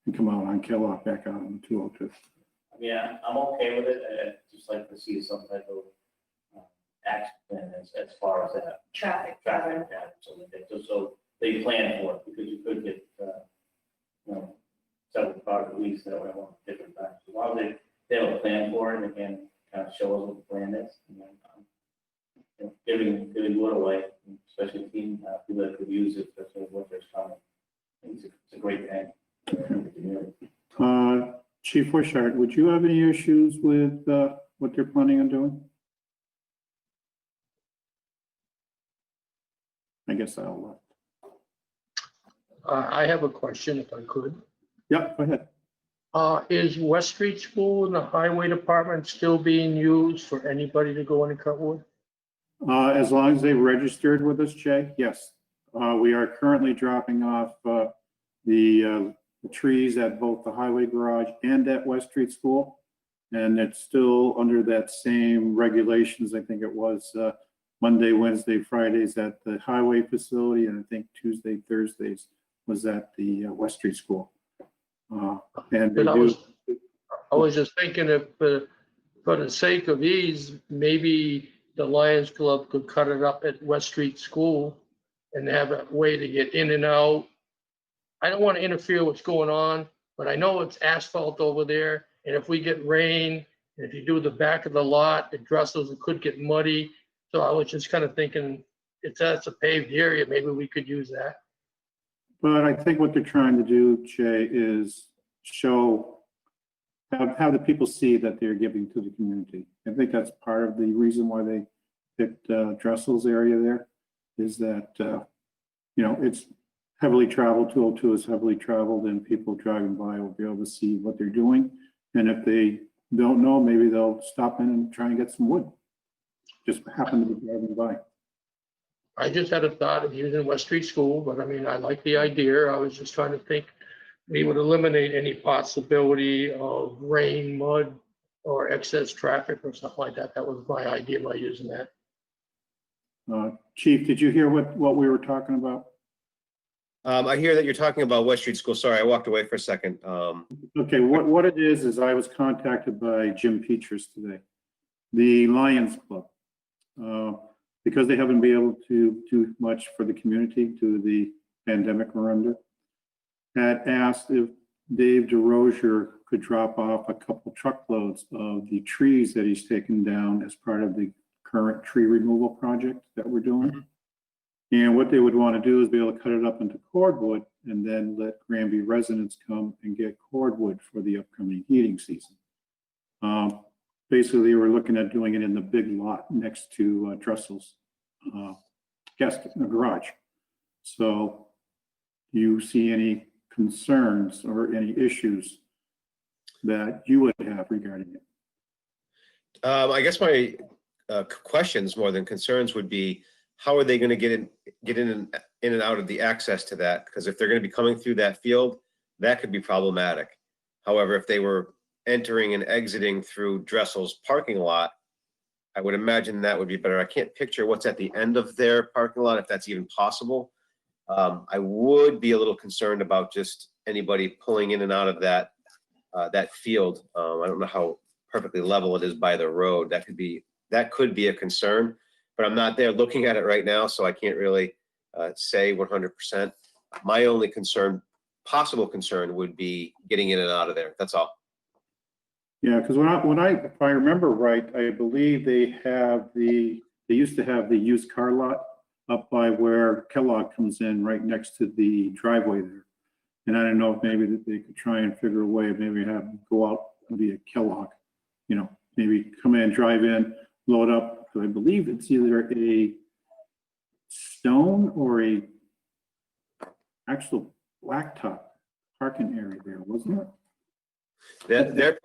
and come out on Kellogg back out on 202. Yeah, I'm okay with it. I'd just like to see some type of action plan as far as that Traffic. traffic, so they plan for it, because you could get, several cars a week that way on different times. As long as they have a plan for it, and they can kind of show us what the plan is. And then, giving wood away, especially people that could use it, especially when winter's coming. It's a great thing. Chief Wishart, would you have any issues with what they're planning on doing? I guess I'll. I have a question if I could. Yeah, go ahead. Is West Street School and the Highway Department still being used for anybody to go in and cut wood? As long as they registered with us, Jay, yes. We are currently dropping off the trees at both the highway garage and at West Street School. And it's still under that same regulations. I think it was Monday, Wednesday, Fridays at the highway facility, and I think Tuesday, Thursdays was at the West Street School. And they I was just thinking if, for the sake of ease, maybe the Lions Club could cut it up at West Street School and have a way to get in and out. I don't want to interfere with what's going on, but I know it's asphalt over there. And if we get rain, and if you do the back of the lot, the Dressels, it could get muddy. So I was just kind of thinking, if that's a paved area, maybe we could use that. But I think what they're trying to do, Jay, is have the people see that they're giving to the community. I think that's part of the reason why they picked Dressel's area there, is that, it's heavily traveled, 202 is heavily traveled, and people driving by will be able to see what they're doing. And if they don't know, maybe they'll stop in and try and get some wood. Just happen to be driving by. I just had a thought of using West Street School, but I mean, I like the idea. I was just trying to think we would eliminate any possibility of rain, mud, or excess traffic or something like that. That was my idea by using that. Chief, did you hear what we were talking about? I hear that you're talking about West Street School. Sorry, I walked away for a second. Okay, what it is I was contacted by Jim Peters today, the Lions Club. Because they haven't been able to do much for the community due to the pandemic we're under, had asked if Dave DeRozier could drop off a couple truckloads of the trees that he's taken down as part of the current tree removal project that we're doing. And what they would want to do is be able to cut it up into cordwood and then let Granby residents come and get cordwood for the upcoming heating season. Basically, we're looking at doing it in the big lot next to Dressel's garage. So do you see any concerns or any issues that you would have regarding it? I guess my questions more than concerns would be, how are they going to get in and out of the access to that? Because if they're going to be coming through that field, that could be problematic. However, if they were entering and exiting through Dressel's parking lot, I would imagine that would be better. I can't picture what's at the end of their parking lot, if that's even possible. I would be a little concerned about just anybody pulling in and out of that field. I don't know how perfectly level it is by the road. That could be a concern, but I'm not there looking at it right now, so I can't really say 100%. My only possible concern would be getting in and out of there. That's all. Yeah, because if I remember right, I believe they used to have the used car lot up by where Kellogg comes in, right next to the driveway there. And I don't know if maybe that they could try and figure a way, maybe have them go out via Kellogg, maybe come in, drive in, load up. So I believe it's either a stone or a actual blacktop parking area there, wasn't it? Their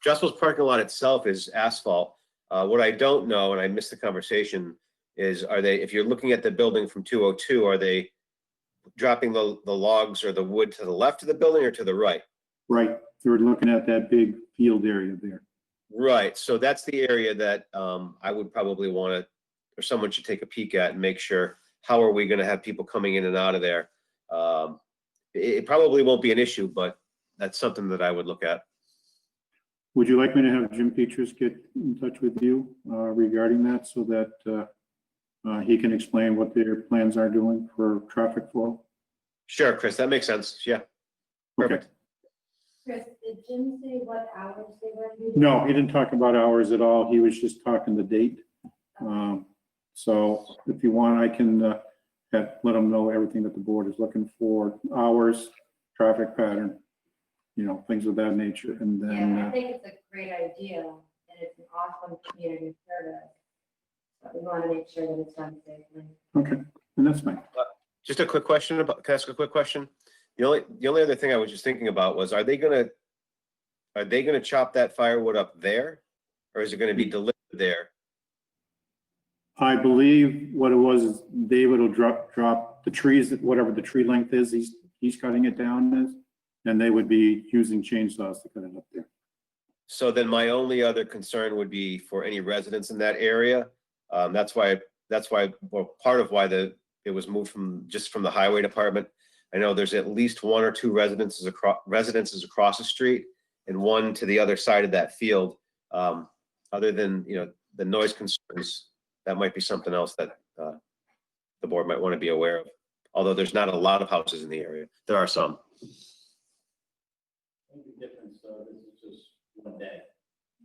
Dressel's parking lot itself is asphalt. What I don't know, and I missed the conversation, is if you're looking at the building from 202, are they dropping the logs or the wood to the left of the building or to the right? Right. They're looking at that big field area there. Right. So that's the area that I would probably want to, or someone should take a peek at and make sure, how are we going to have people coming in and out of there? It probably won't be an issue, but that's something that I would look at. Would you like me to have Jim Peters get in touch with you regarding that so that he can explain what their plans are doing for traffic flow? Sure, Chris, that makes sense. Yeah. Perfect. Chris, did Jim say what hours they were using? No, he didn't talk about hours at all. He was just talking the date. So if you want, I can let him know everything that the board is looking for, hours, traffic pattern, things of that nature. And then Yeah, I think it's a great idea and it's an awesome community service. But we want to make sure that it's done safely. okay, and that's fine. Just a quick question can I ask a quick question? The only other thing I was just thinking about was, are they gonna chop that firewood up there, or is it gonna be delivered there? I believe what it was is David will drop the trees, whatever the tree length is, he's cutting it down as, and they would be using chainsaws to cut it up there. So then my only other concern would be for any residents in that area. That's why, well, part of why it was moved from the highway department. I know there's at least one or two residences across the street and one to the other side of that field. Other than, the noise concerns, that might be something else that the board might want to be aware of. Although there's not a lot of houses in the area. There are some. Difference, this is just one day.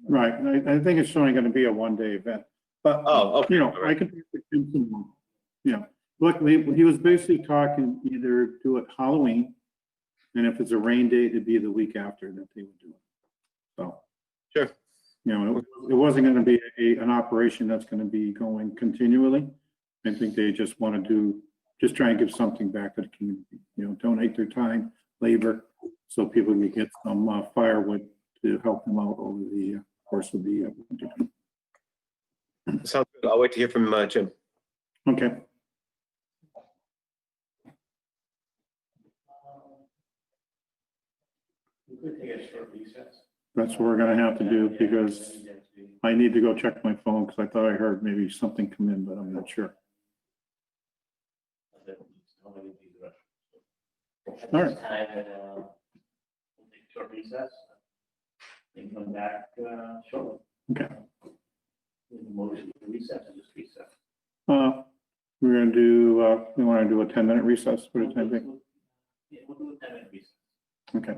Right, I think it's only going to be a one-day event, but, Okay. I could, look, he was basically talking either do it Halloween, and if it's a rain date, it'd be the week after that they would do it. So. Sure. It wasn't going to be an operation that's going to be going continually. I think they just want to just try and give something back to the community, donate their time, labor, so people can get some firewood to help them out over the course of the winter. Sounds good. I'll wait to hear from Jim. Okay. We could take a short recess. That's what we're gonna have to do because I need to go check my phone because I thought I heard maybe something come in, but I'm not sure. All right. Time, we'll take a short recess. And come back, shortly. Okay. Motion to recess and just recess. We're gonna do, we wanna do a 10-minute recess for the time being? Yeah, we'll do a 10-minute recess. Okay.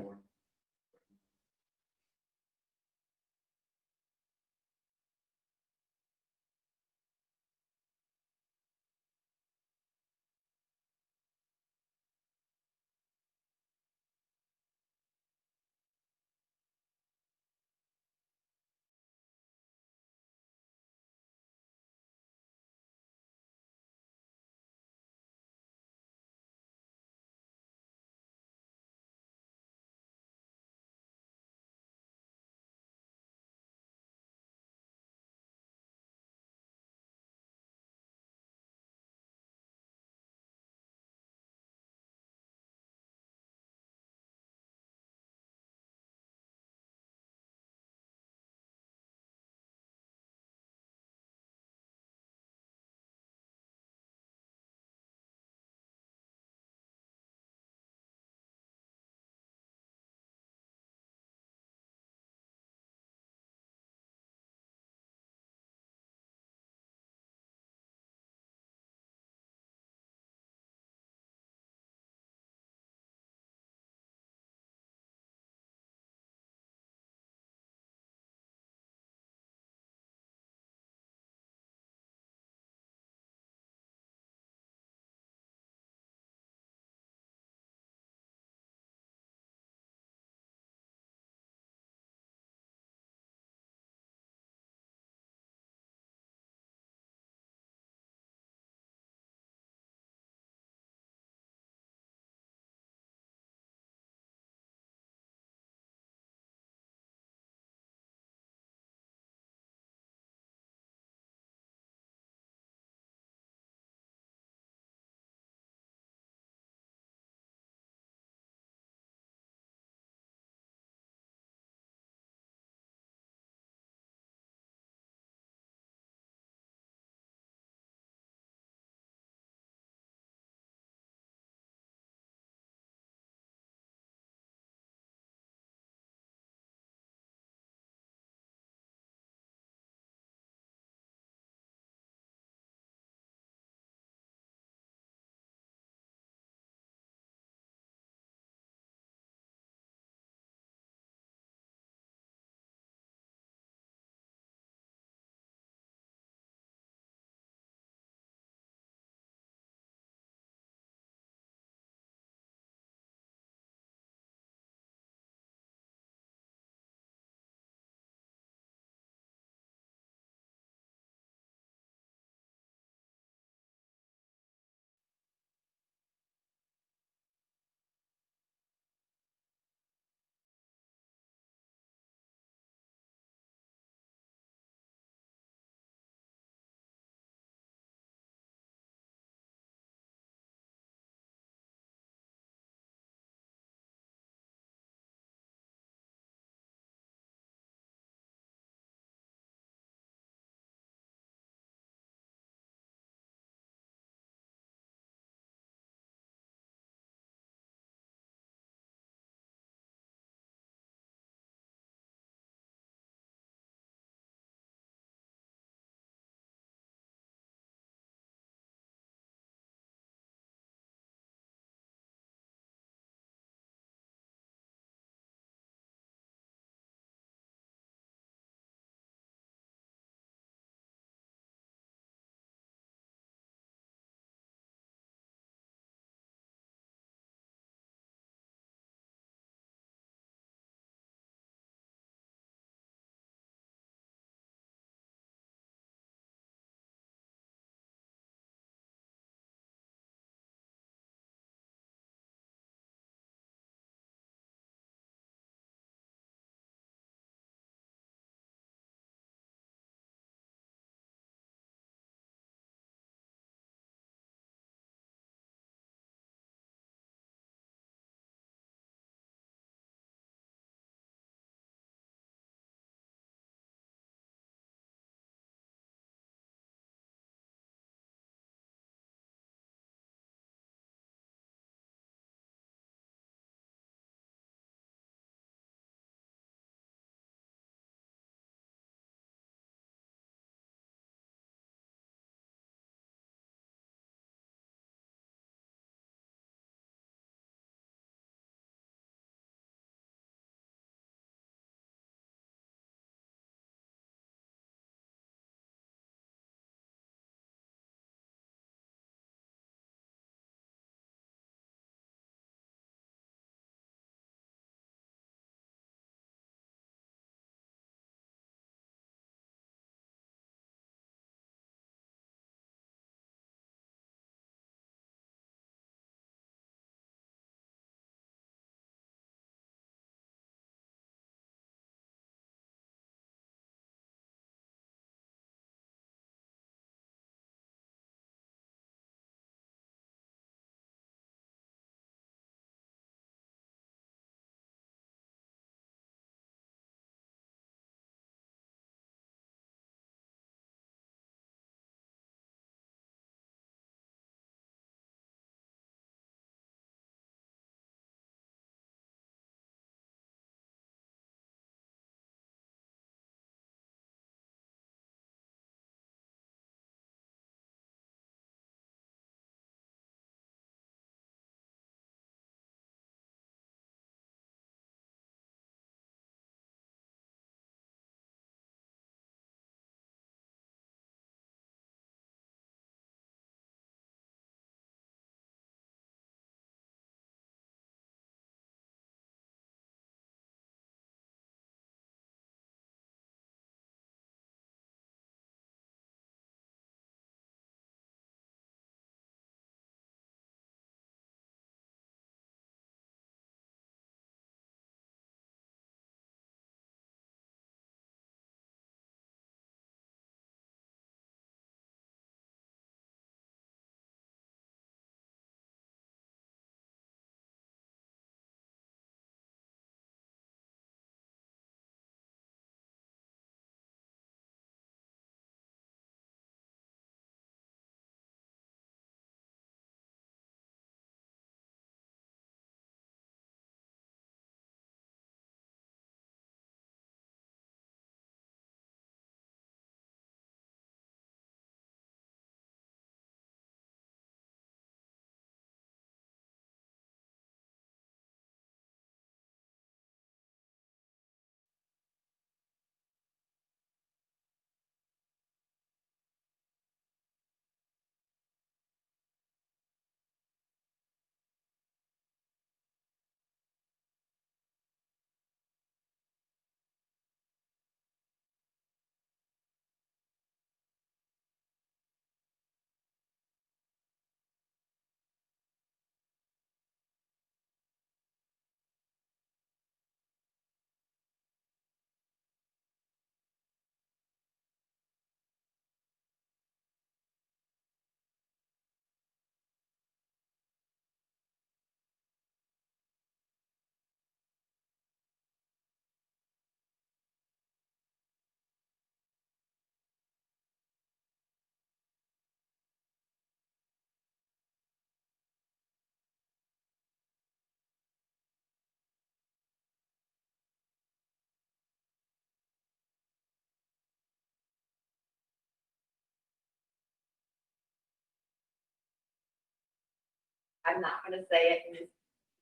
I'm not gonna say it.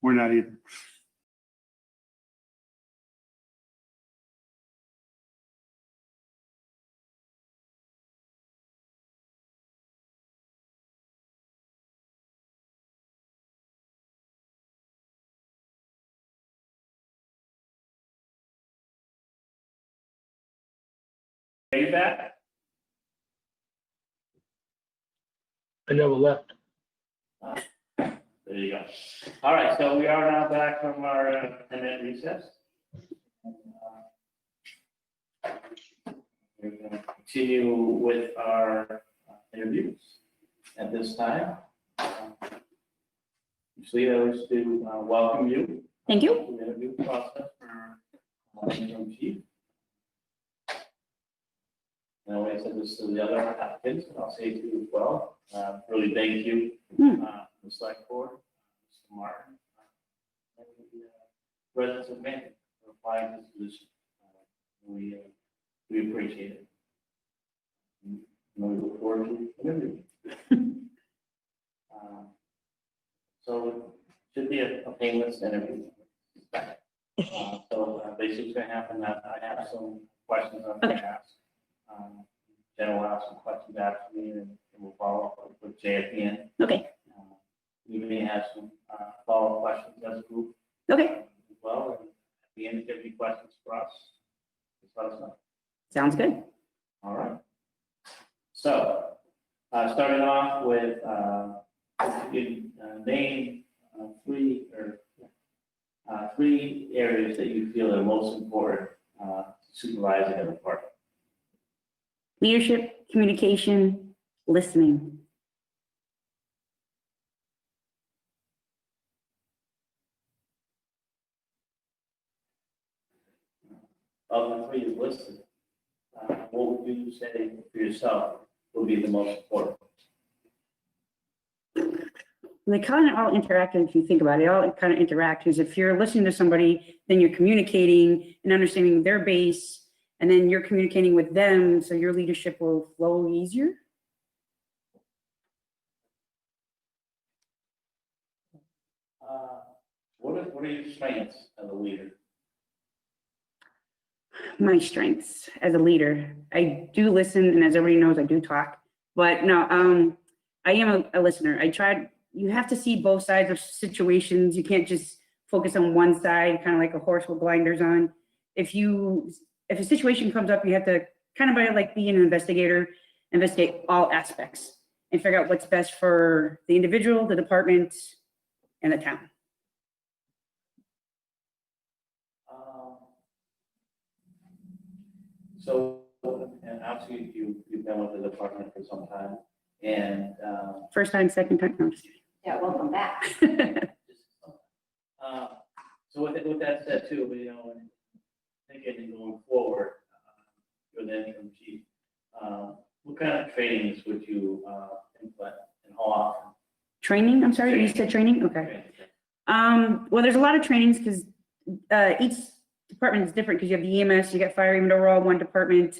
We're not either. Are you back? I never left. There you go. All right, so we are now back from our 10-minute recess. We're going to continue with our interviews at this time. Usually I wish to welcome you. Thank you. To the interview process for interim chief. And I always said this to the other applicants, and I'll say to you as well. Really thank you, the select board, Mr. Martin, and the residents of Maine for applying this position. We appreciate it. And we look forward to the interview. So it should be a painless interview. So basically what's going to happen, I have some questions I'm going to ask. Jen will have some questions after me, and we'll follow up with Jay at the end. Okay. We may have some follow-up questions as a group Okay. as well. And at the end, if you have any questions for us, just let us know. Sounds good. All right. So, starting off with, you name three areas that you feel are most important supervising a department. Leadership, communication, listening. Of the three you listed, what would you say for yourself would be the most important? They kind of all interact, if you think about it, all kind of interact, because if you're listening to somebody, then you're communicating and understanding their base, and then you're communicating with them, so your leadership will flow easier. What are your strengths as a leader? My strengths as a leader, I do listen, and as everybody knows, I do talk, but no, I am a listener. You have to see both sides of situations. You can't just focus on one side, kind of like a horse with blinders on. If a situation comes up, you have to kind of like being an investigator, investigate all aspects and figure out what's best for the individual, the department, and the town. So, and obviously you've been with the department for some time, and First time, second time, no, just Yeah, welcome back. kidding. so with that said too, you know, and thinking going forward, you're the interim chief. What kind of trainings would you implement and how often? Training, I'm sorry, you said training? Okay. Well, there's a lot of trainings because each department is different because you have the EMS, you got fire, even though we're all one department.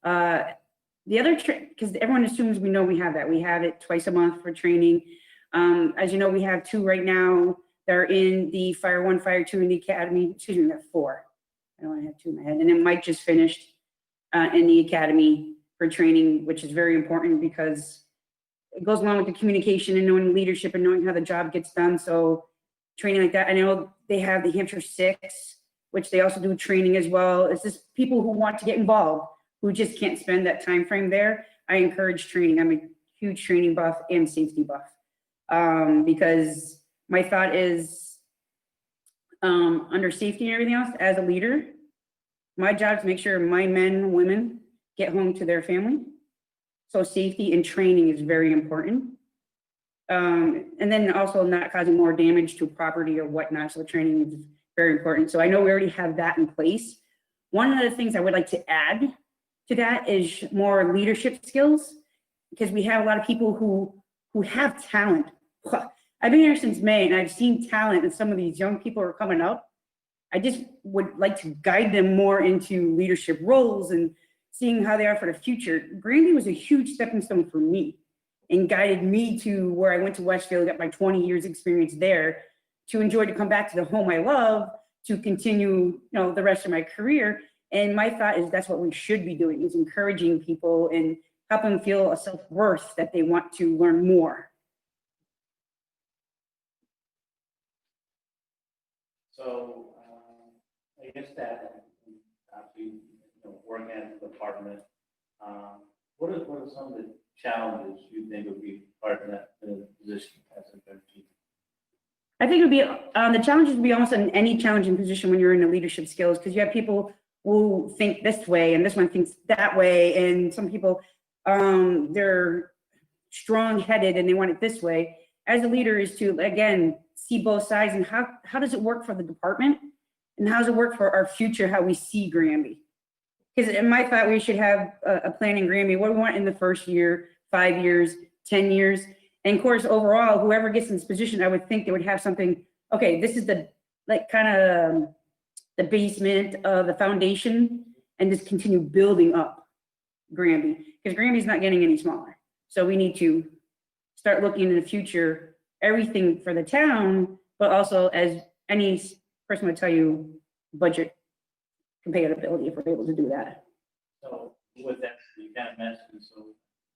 The other, because everyone assumes we know we have that. We have it twice a month for training. As you know, we have 2 right now. They're in the Fire 1, Fire 2 in the academy. Excuse me, we have 4. I don't have 2 in my head. And then Mike just finished in the academy for training, which is very important because it goes along with the communication and knowing leadership and knowing how the job gets done. So training like that. I know they have the Hampshire 6, which they also do training as well. It's just people who want to get involved, who just can't spend that time frame there. I encourage training. I'm a huge training buff and safety buff because my thought is under safety and everything else, as a leader, my job is to make sure my men and women get home to their family. So safety and training is very important. And then also not causing more damage to property or whatnot. So training is very important. So I know we already have that in place. One of the things I would like to add to that is more leadership skills, because we have a lot of people who have talent. I've been here since May and I've seen talent in some of these young people who are coming up. I just would like to guide them more into leadership roles and seeing how they are for the future. GRANBY was a huge stepping stone for me and guided me to where I went to Westfield, got my 20 years experience there, to enjoy, to come back to the home I love, to continue, the rest of my career. And my thought is that's what we should be doing, is encouraging people and helping them feel a self-worth that they want to learn more. So, I guess that, after working at the department, what are some of the challenges you think would be part of that position as a chief? I think it would be, the challenges would be almost in any challenging position when you're in the leadership skills, because you have people who think this way and this one thinks that way. And some people, they're strong-headed and they want it this way. As a leader is to, again, see both sides and how does it work for the department? And how does it work for our future, how we see Granby? Because in my thought, we should have a plan in Granby, what we want in the first year, 5 years, 10 years. And of course, overall, whoever gets in this position, I would think they would have something, okay, this is the, like, kind of the basement of the foundation, and just continue building up Granby, because Granby's not getting any smaller. So we need to start looking in the future, everything for the town, but also, as any person would tell you, budget compatibility, if we're able to do that. So with that, you kind of mentioned, so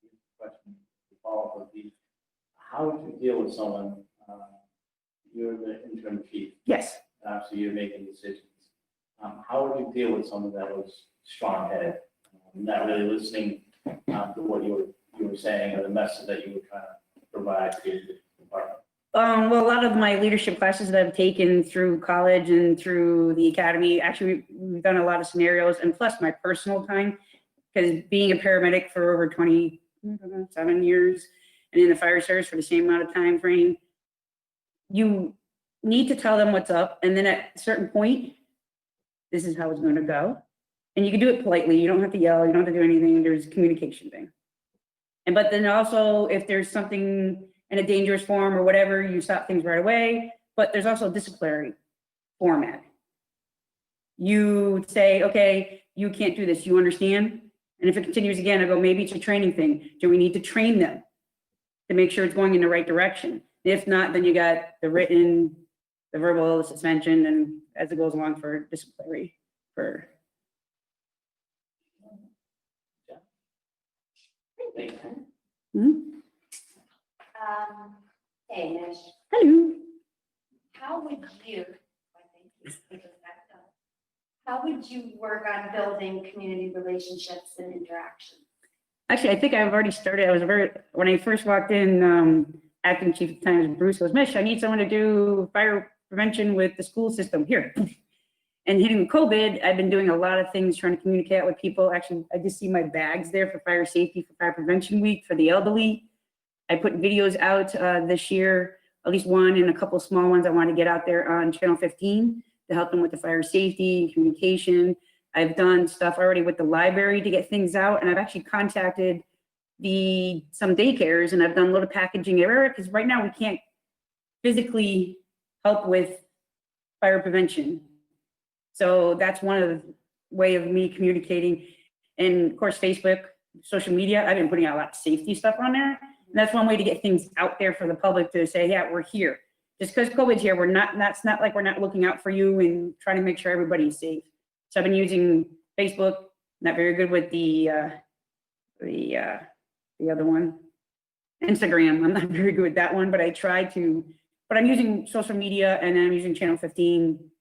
the question to follow up would be, how would you deal with someone, you're the interim chief, Yes. so you're making decisions. How would you deal with someone that was strong-headed, not really listening to what you were saying or the message that you were trying to provide to the department? Well, a lot of my leadership classes that I've taken through college and through the academy, actually, we've done a lot of scenarios, and plus my personal time, because being a paramedic for over 27 years and in the fire service for the same amount of time frame, you need to tell them what's up. And then at a certain point, this is how it's going to go. And you can do it politely. You don't have to yell. You don't have to do anything. There's a communication thing. But then also, if there's something in a dangerous form or whatever, you stop things right away. But there's also a disciplinary format. You say, okay, you can't do this. You understand? And if it continues again, I go, maybe it's a training thing. Do we need to train them to make sure it's going in the right direction? If not, then you got the written, the verbal, the suspension, and as it goes along for disciplinary. Hey, Nish, Hello. how would you work on building community relationships and interactions? Actually, I think I've already started. When I first walked in, acting chief at the time was Bruce goes, Mish, I need someone to do fire prevention with the school system here. And hitting COVID, I've been doing a lot of things trying to communicate with people. Actually, I just see my bags there for fire safety, for fire prevention week, for the elderly. I put videos out this year, at least one and a couple small ones I want to get out there on Channel 15 to help them with the fire safety and communication. I've done stuff already with the library to get things out, and I've actually contacted some daycares, and I've done a little packaging area, because right now we can't physically help with fire prevention. So that's one of the way of me communicating. And of course, Facebook, social media, I've been putting out a lot of safety stuff on there. And that's one way to get things out there for the public to say, yeah, we're here. Just because COVID's here, that's not like we're not looking out for you and trying to make sure everybody's safe. So I've been using Facebook, not very good with the other one, Instagram. I'm not very good with that one, but I try to, but I'm using social media, and then I'm using Channel 15,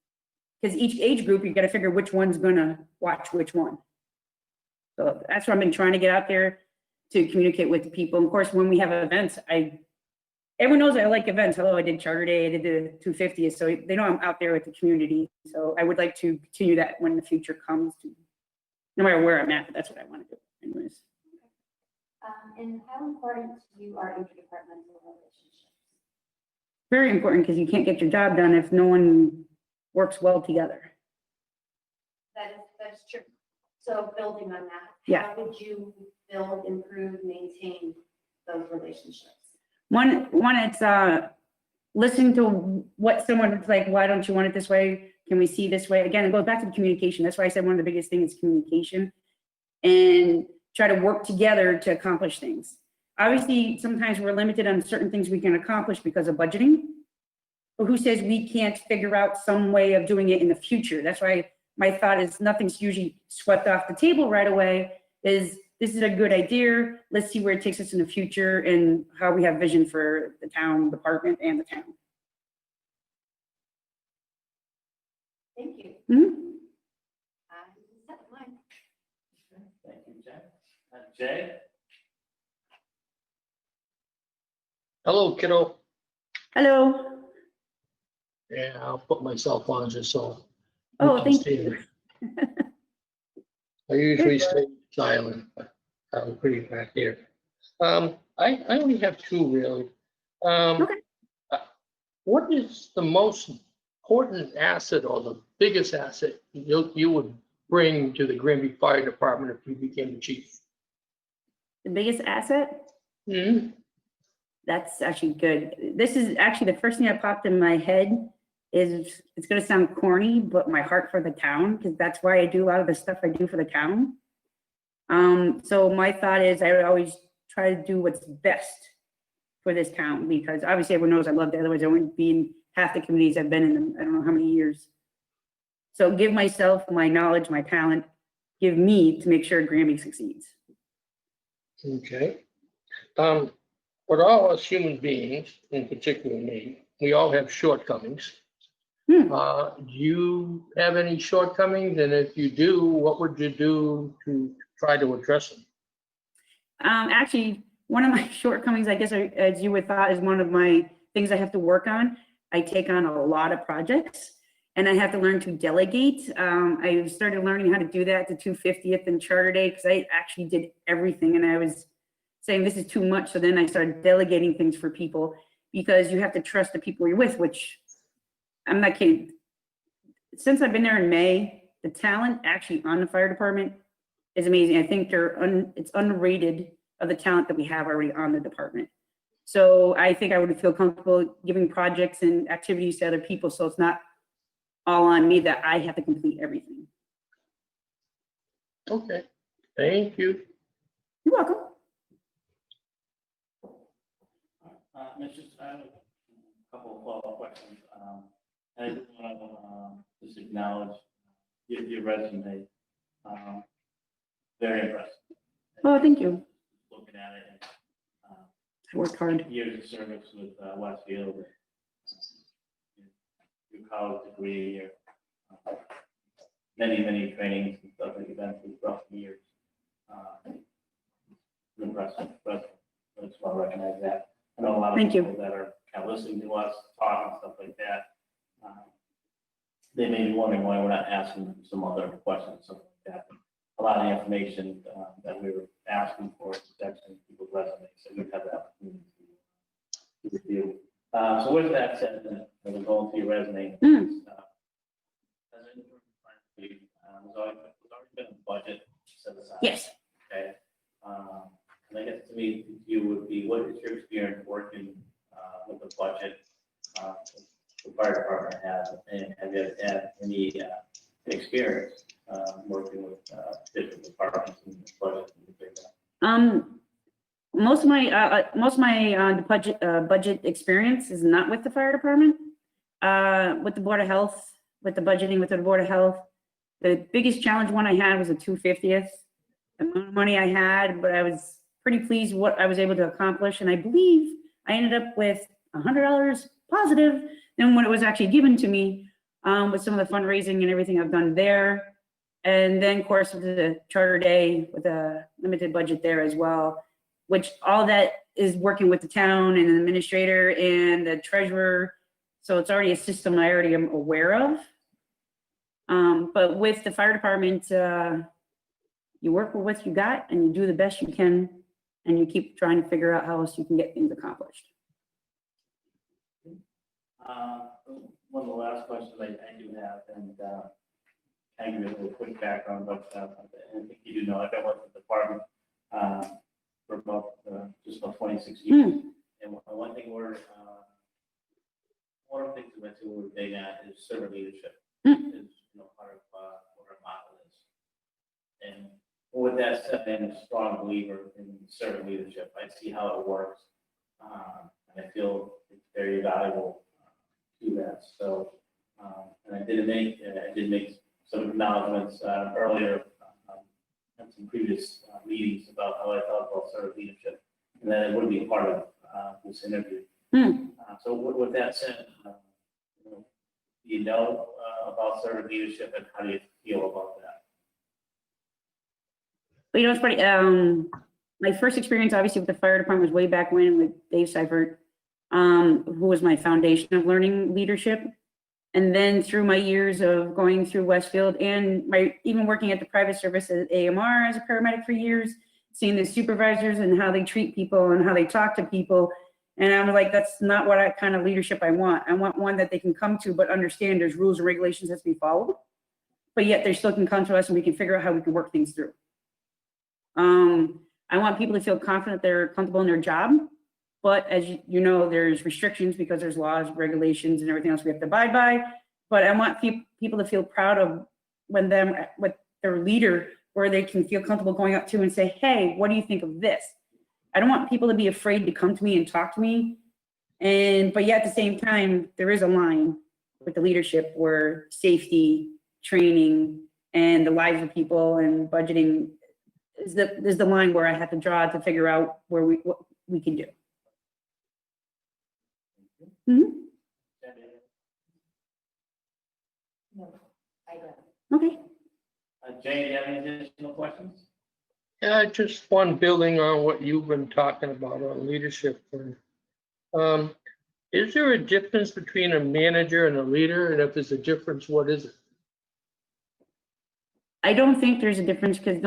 because each age group, you got to figure which one's going to watch which one. So that's what I've been trying to get out there to communicate with the people. And of course, when we have events, everyone knows I like events. Hello, I did Charter Day, I did the 250th, so they know I'm out there with the community. So I would like to continue that when the future comes, no matter where I'm at, but that's what I want to do anyways. And how important to you are interdepartmental relationships? Very important, because you can't get your job done if no one works well together. That's true. So building on that, Yeah. how would you build, improve, maintain those relationships? One, it's listening to what someone's like, why don't you want it this way? Can we see this way? Again, it goes back to the communication. That's why I said one of the biggest things is communication, and try to work together to accomplish things. Obviously, sometimes we're limited on certain things we can accomplish because of budgeting. But who says we can't figure out some way of doing it in the future? That's why my thought is nothing's usually swept off the table right away. This is a good idea. Let's see where it takes us in the future and how we have vision for the town department and the town. Thank you. Mhm. That's mine. Thank you, Jay. Jay? Hello, kiddo. Hello. Yeah, I'll put myself on just so. Oh, can thank see you. me. I usually stay silent, but I'm pretty back here. I only have two really. Okay. What is the most important asset or the biggest asset you would bring to the Granby Fire Department if you became the chief? The biggest asset? Hmm. That's actually good. This is actually the first thing that popped in my head is, it's gonna sound corny, but my heart for the town, because that's why I do a lot of the stuff I do for the town. So my thought is I would always try to do what's best for this town, because obviously everyone knows I love it, otherwise I wouldn't be in half the communities I've been in them, I don't know how many years. So give myself my knowledge, my talent, give me to make sure Granby succeeds. Okay. But all us human beings, in particular me, we all have shortcomings. Hmm. Do you have any shortcomings? And if you do, what would you do to try to address them? Actually, one of my shortcomings, I guess, as you would thought, is one of my things I have to work on. I take on a lot of projects and I have to learn to delegate. I started learning how to do that at the 250th and Charter Day because I actually did everything and I was saying this is too much. So then I started delegating things for people because you have to trust the people you're with, which I'm not kidding. Since I've been there in May, the talent actually on the fire department is amazing. I think it's underrated of the talent that we have already on the department. So I think I would feel comfortable giving projects and activities to other people. So it's not all on me that I have to complete everything. Okay, thank you. You're welcome. I have a couple of follow-up questions. I just want to just acknowledge your resume. Very impressive. Oh, thank you. Looking at it, and, I worked hard. years of service with Westfield, your college degree, your many trainings and stuff that you've been through throughout the years. Impressive, but I just want to recognize that. I know a lot of Thank you. people that are kind of listening to us talk and stuff like that. They may be wondering why we're not asking them some other questions, stuff like that. A lot of the information that we were asking for is actually people's resumes, so we have that opportunity to review. So with that said, then we're going through your resume. As an interim fire chief, there's already been a budget set aside. Yes. Okay. And I guess to me, you would be, what is your experience working with the budget the fire department has, and have you had any experience working with different departments and budgets and things like that? Most of my budget experience is not with the fire department. With the Board of Health, with the budgeting with the Board of Health, the biggest challenge one I had was the 250th. The amount of money I had, but I was pretty pleased with what I was able to accomplish, and I believe I ended up with $100 positive than what it was actually given to me with some of the fundraising and everything I've done there. And then, of course, with the Charter Day with a limited budget there as well, which all that is working with the town and the administrator and the treasurer. So it's already a system I already am aware of. But with the fire department, you work with what you got and you do the best you can, and you keep trying to figure out how else you can get things accomplished. One of the last questions I do have, and kind of give you a little quick background, but I think you do know, I've been working with the department for about just about 26 years. And one thing one of the things that we're big at is servant leadership. Is part of what our model is. And With that said, I'm a strong believer in servant leadership. I see how it works. And I feel it's very valuable to that. So, and I did make some acknowledgments earlier at some previous meetings about how I felt about servant leadership, and that it would be part of this interview. So with that said, do you know about servant leadership, and how do you feel about that? But you know, it's funny. My first experience, obviously, with the fire department was way back when with Dave Seifert, who was my foundation of learning leadership. And then through my years of going through Westfield and even working at the private service at AMR as a paramedic for years, seeing the supervisors and how they treat people and how they talk to people. And I'm like, that's not what kind of leadership I want. I want one that they can come to, but understand there's rules and regulations that have to be followed. But yet they still can come to us and we can figure out how we can work things through. I want people to feel confident they're comfortable in their job. But as you know, there's restrictions because there's laws, regulations, and everything else we have to abide by. But I want people to feel proud of with their leader, where they can feel comfortable going up to and say, hey, what do you think of this? I don't want people to be afraid to come to me and talk to me. But yet at the same time, there is a line with the leadership where safety, training, and the lives of people and budgeting is the line where I have to draw to figure out what we can do. No, I don't. Okay. Jane, do you have any additional questions? Yeah, just one building on what you've been talking about on leadership. Is there a difference between a manager and a leader? And if there's a difference, what is it? I don't think there's a difference because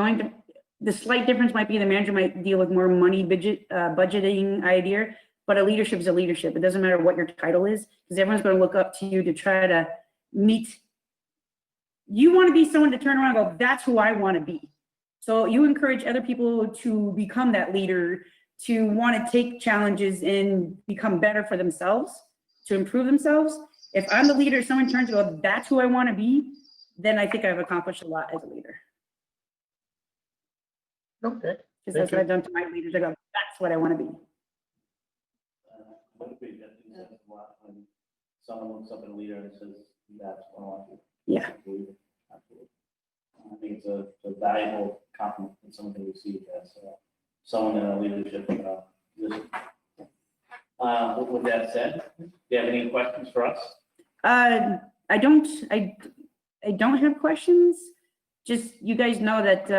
the slight difference might be the manager might deal with more money budgeting idea, but a leadership is a leadership. It doesn't matter what your title is because everyone's going to look up to you to try to meet. You want to be someone to turn around and go, that's who I want to be. So you encourage other people to become that leader, to want to take challenges and become better for themselves, to improve themselves. If I'm the leader, someone turns and goes, that's who I want to be, then I think I've accomplished a lot as a leader. Okay. Because that's what I've done to my leaders. I go, that's what I want to be. I agree that it says a lot when someone looks up at a leader and says, that's what I want to do. Yeah. Absolutely. Absolutely. I think it's a valuable compliment that someone can receive as someone in a leadership position. With that said, do you have any questions for us? I don't have questions. Just you guys know that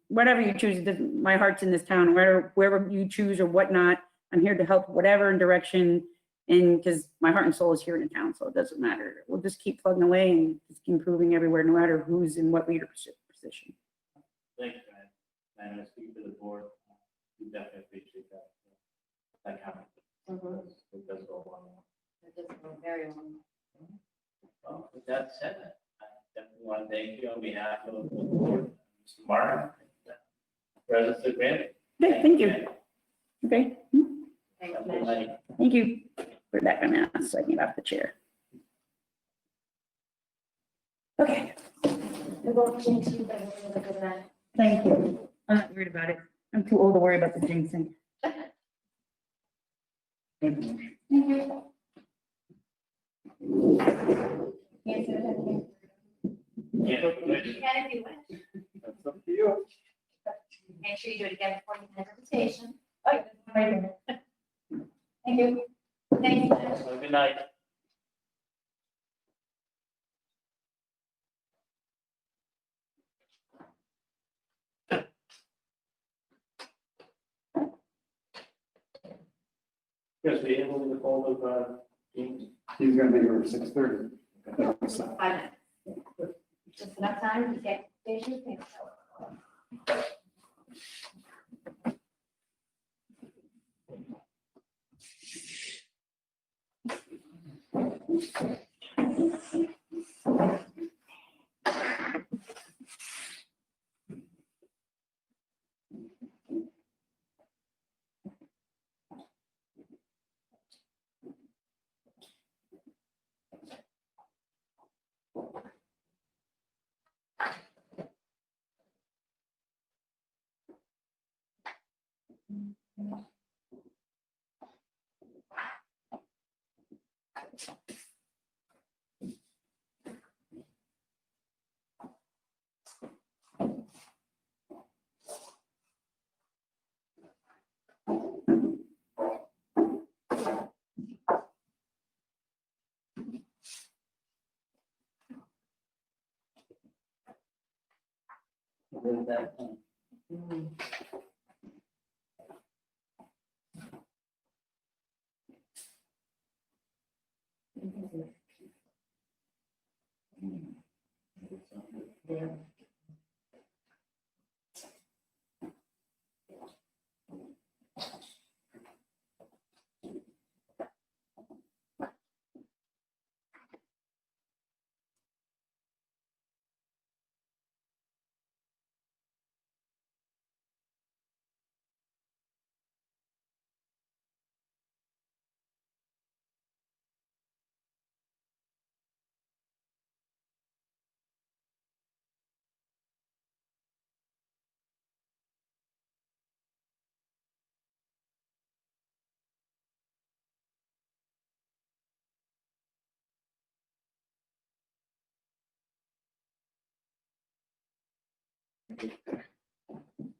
whatever you choose, my heart's in this town. Wherever you choose or whatnot, I'm here to help whatever direction. And because my heart and soul is here in the town, so it doesn't matter. We'll just keep plugging away and just keep improving everywhere, no matter who's in what leadership position. Thank you, man. And I speak to the board. We definitely appreciate that comment. It does go a long way. It does go very long. Well, with that said, I definitely want to thank you on behalf of the board, Mr. Martin, President of GRANBY. Okay, thank you. Okay, Thanks, Have a Mitch. good night. thank you. Put it back on now so I can get off the chair. Okay, We're both going to, but we're going to go back. thank you. I'm not worried about it. I'm too old to worry about the jinxing. Thank you. Yes, sir. Yeah, good. You can if you wish. That's up to you. Make sure you do it again before you have a presentation. Oh, you're right there. Thank you. Thank you. Have a good night. Chris, were you able to get hold of James? He's gonna be here at 6:30. 5 minutes. Just enough time to get station. Thanks. Yeah.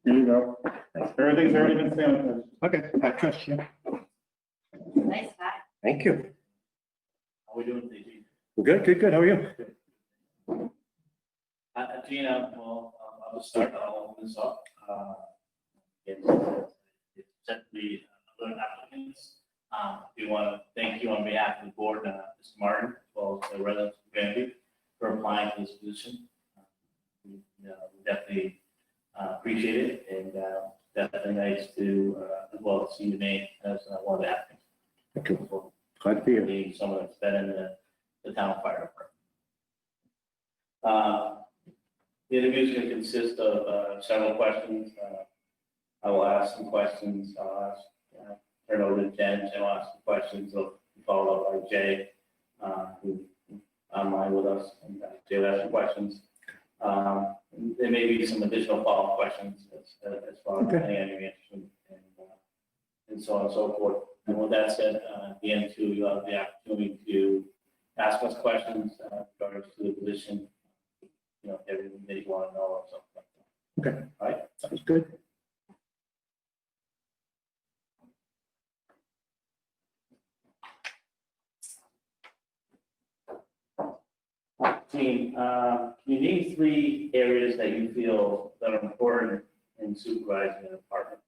Here you go. Everything's already been sanitized. Okay, I trust you. Nice hat. Thank you. How we doing, DG? Well, good. How are you? Gina, well, I'll just start, I'll open this up. It's set the other applicants. We want to thank you on behalf of the board, Mr. Martin, as well as the residents of Granby, for applying for this position. We definitely appreciate it, and definitely nice to, as well as see your name as one of the applicants. Thank you. Glad to be here. Being someone that's been in the town fire department. The interview is going to consist of several questions. I will ask some questions. I'll ask, turn over to Jen. Jen will ask some questions. They'll be followed up by Jay, who's online with us. And Jay will ask some questions. There may be some additional follow-up questions as far as any you're interested in, and so on and so forth. And with that said, at the end too, you'll have the opportunity to ask us questions regarding to the position, everything that you want to know or something like that. Okay. All right? Sounds good. Team, can you name 3 areas that you feel that are important in supervising an department?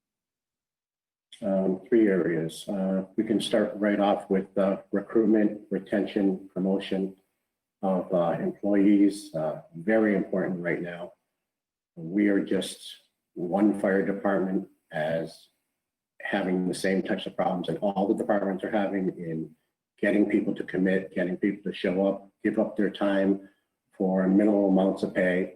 3 areas. We can start right off with recruitment, retention, promotion of employees. Very important right now. We are just one fire department as having the same types of problems that all the departments are having in getting people to commit, getting people to show up, give up their time for minimal amounts of pay.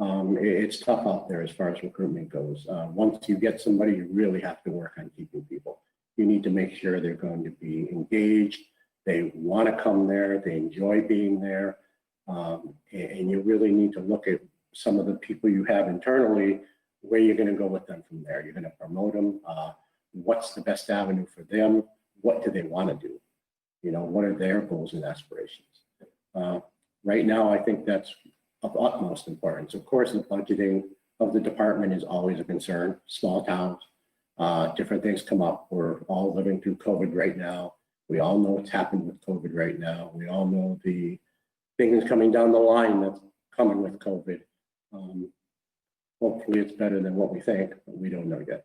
It's tough out there as far as recruitment goes. Once you get somebody, you really have to work on keeping people. You need to make sure they're going to be engaged, they want to come there, they enjoy being there, and you really need to look at some of the people you have internally, where you're going to go with them from there. You're going to promote them. What's the best avenue for them? What do they want to do? What are their goals and aspirations? Right now, I think that's of utmost importance. Of course, the budgeting of the department is always a concern. Small towns, different things come up. We're all living through COVID right now. We all know what's happened with COVID right now. We all know the things coming down the line that's coming with COVID. Hopefully it's better than what we think, but we don't know yet.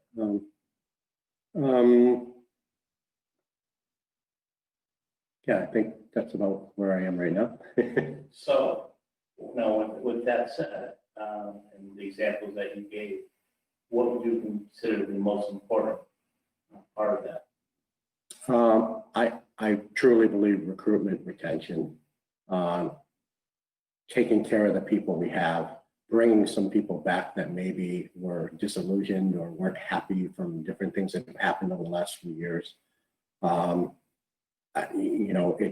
Yeah, I think that's about where I am right now. So, with that said, and the examples that you gave, what would you consider the most important part of that? I truly believe recruitment, retention, taking care of the people we have, bringing some people back that maybe were disillusioned or weren't happy from different things that have happened over the last few years.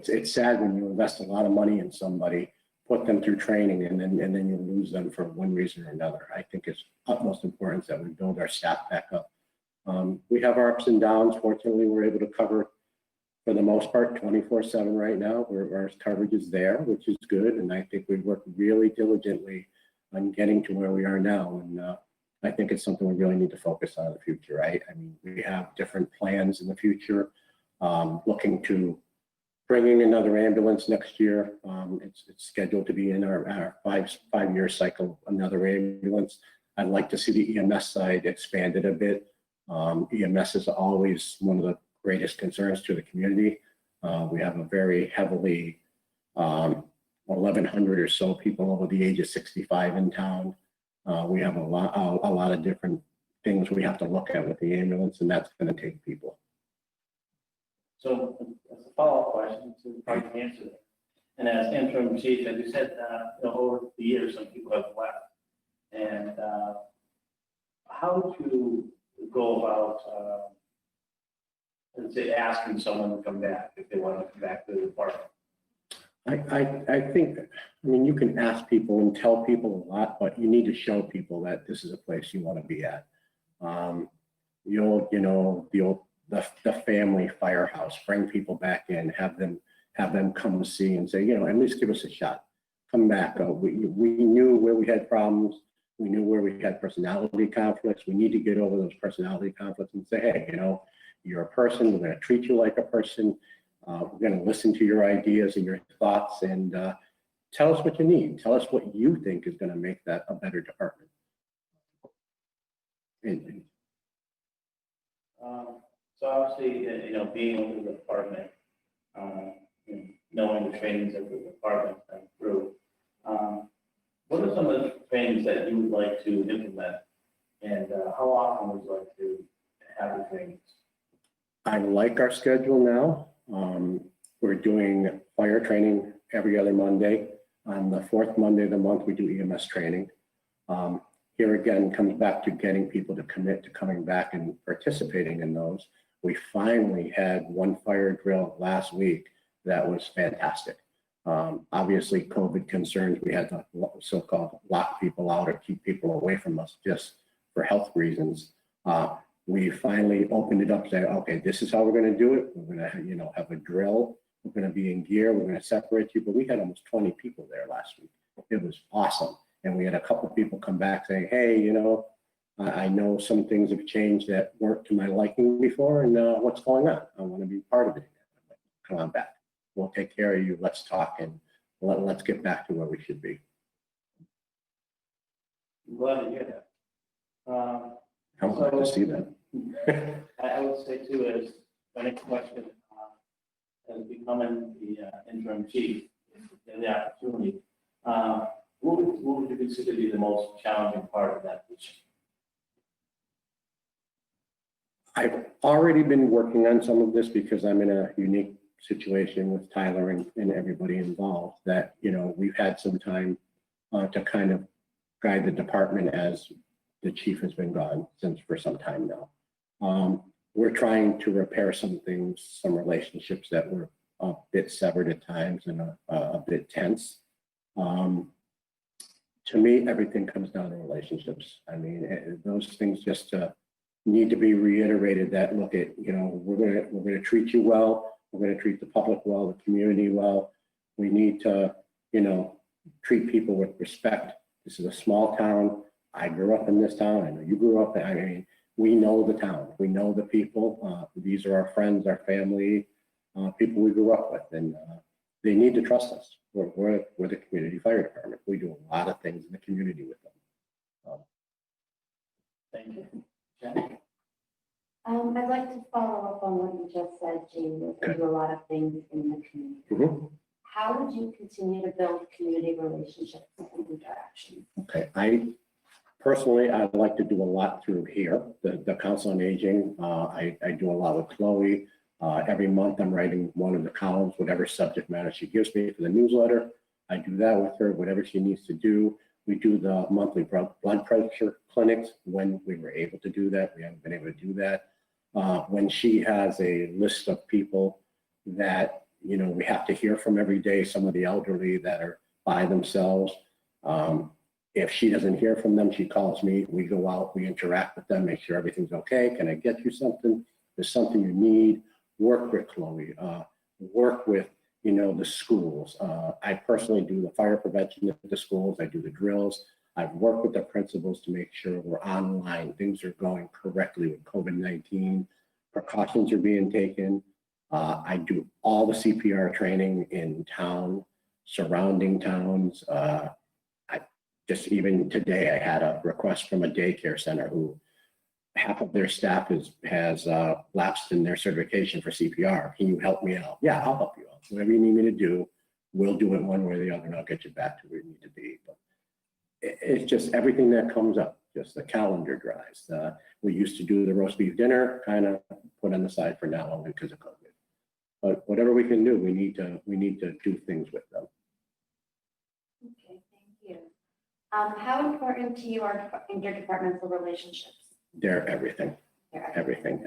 It's sad when you invest a lot of money in somebody, put them through training, and then you lose them for one reason or another. I think it's utmost importance that we build our staff back up. We have our ups and downs. Fortunately, we're able to cover, for the most part, 24/7 right now. Our coverage is there, which is good. And I think we work really diligently on getting to where we are now. And I think it's something we really need to focus on in the future, right? I mean, we have different plans in the future, looking to bringing another ambulance next year. It's scheduled to be in our five-year cycle, another ambulance. I'd like to see the EMS side expanded a bit. EMS is always one of the greatest concerns to the community. We have a very heavily 1,100 or so people over the age of 65 in town. We have a lot of different things we have to look at with the ambulance, and that's going to take people. So as a follow-up question to probably answer that. And as interim chief, as you said, over the years, some people have left. And how would you go about, let's say, asking someone to come back if they want to come back to the department? I think, I mean, you can ask people and tell people a lot, but you need to show people that this is a place you want to be at. The family firehouse, bring people back in, have them come see and say, at least give us a shot. Come back. We knew where we had problems. We knew where we had personality conflicts. We need to get over those personality conflicts and say, hey, you're a person. We're going to treat you like a person. We're going to listen to your ideas and your thoughts, and tell us what you need. Tell us what you think is going to make that a better department. So obviously, being over the department, knowing the trainings that the department went through, what are some of the trainings that you would like to implement, and how often would you like to have the trainings? I like our schedule now. We're doing fire training every other Monday. On the fourth Monday of the month, we do EMS training. Here again, comes back to getting people to commit to coming back and participating in those. We finally had one fire drill last week that was fantastic. Obviously, COVID concerns, we had to so-called lock people out or keep people away from us just for health reasons. We finally opened it up, saying, okay, this is how we're going to do it. We're going to, have a drill. We're going to be in gear. We're going to separate you. But we had almost 20 people there last week. It was awesome. And we had a couple of people come back saying, hey, I know some things have changed that weren't to my liking before. And what's going on? I want to be part of it again. Come on back. We'll take care of you. Let's talk and let's get back to where we should be. I'm glad to hear that. I would like to see that. I would say too, is my next question, as becoming the interim chief, the opportunity, what would you consider to be the most challenging part of that position? I've already been working on some of this because I'm in a unique situation with Tyler and everybody involved that, we've had some time to kind of guide the department as the chief has been gone for some time now. We're trying to repair some things, some relationships that were a bit severed at times and a bit tense. To me, everything comes down to relationships. I mean, those things just need to be reiterated that, look, we're going to treat you well. We're going to treat the public well, the community well. We need to, treat people with respect. This is a small town. I grew up in this town. I know you grew up. I mean, we know the town. We know the people. These are our friends, our family, people we grew up with, and they need to trust us. We're the community fire department. We do a lot of things in the community with them. Thank you. Jen? I'd like to follow up on what you just said, James. You do a lot of things in the community. Mm-hmm. How would you continue to build community relationships and interactions? Okay, I'd like to do a lot through here, the Council on Aging. I do a lot with Chloe. Every month I'm writing one of the columns, whatever subject matter she gives me for the newsletter. I do that with her, whatever she needs to do. We do the monthly blood pressure clinics when we were able to do that. We haven't been able to do that. When she has a list of people that, we have to hear from every day, some of the elderly that are by themselves. If she doesn't hear from them, she calls me. We go out, we interact with them, make sure everything's okay. Can I get you something? There's something you need. Work with Chloe. Work with, the schools. I personally do the fire prevention at the schools. I do the drills. I've worked with the principals to make sure we're online. Things are going correctly with COVID-19. Precautions are being taken. I do all the CPR training in town, surrounding towns. Just even today, I had a request from a daycare center who half of their staff has lapsed in their certification for CPR. Can you help me out? Yeah, I'll help you out. Whatever you need me to do, we'll do it one way or the other, and I'll get you back to where you need to be. But it's just everything that comes up, just the calendar dries. We used to do the roast beef dinner, kind of put on the side for now only because of COVID. But whatever we can do, we need to do things with them. Okay, thank you. How important to you are interdepartmental relationships? They're everything. They're Everything.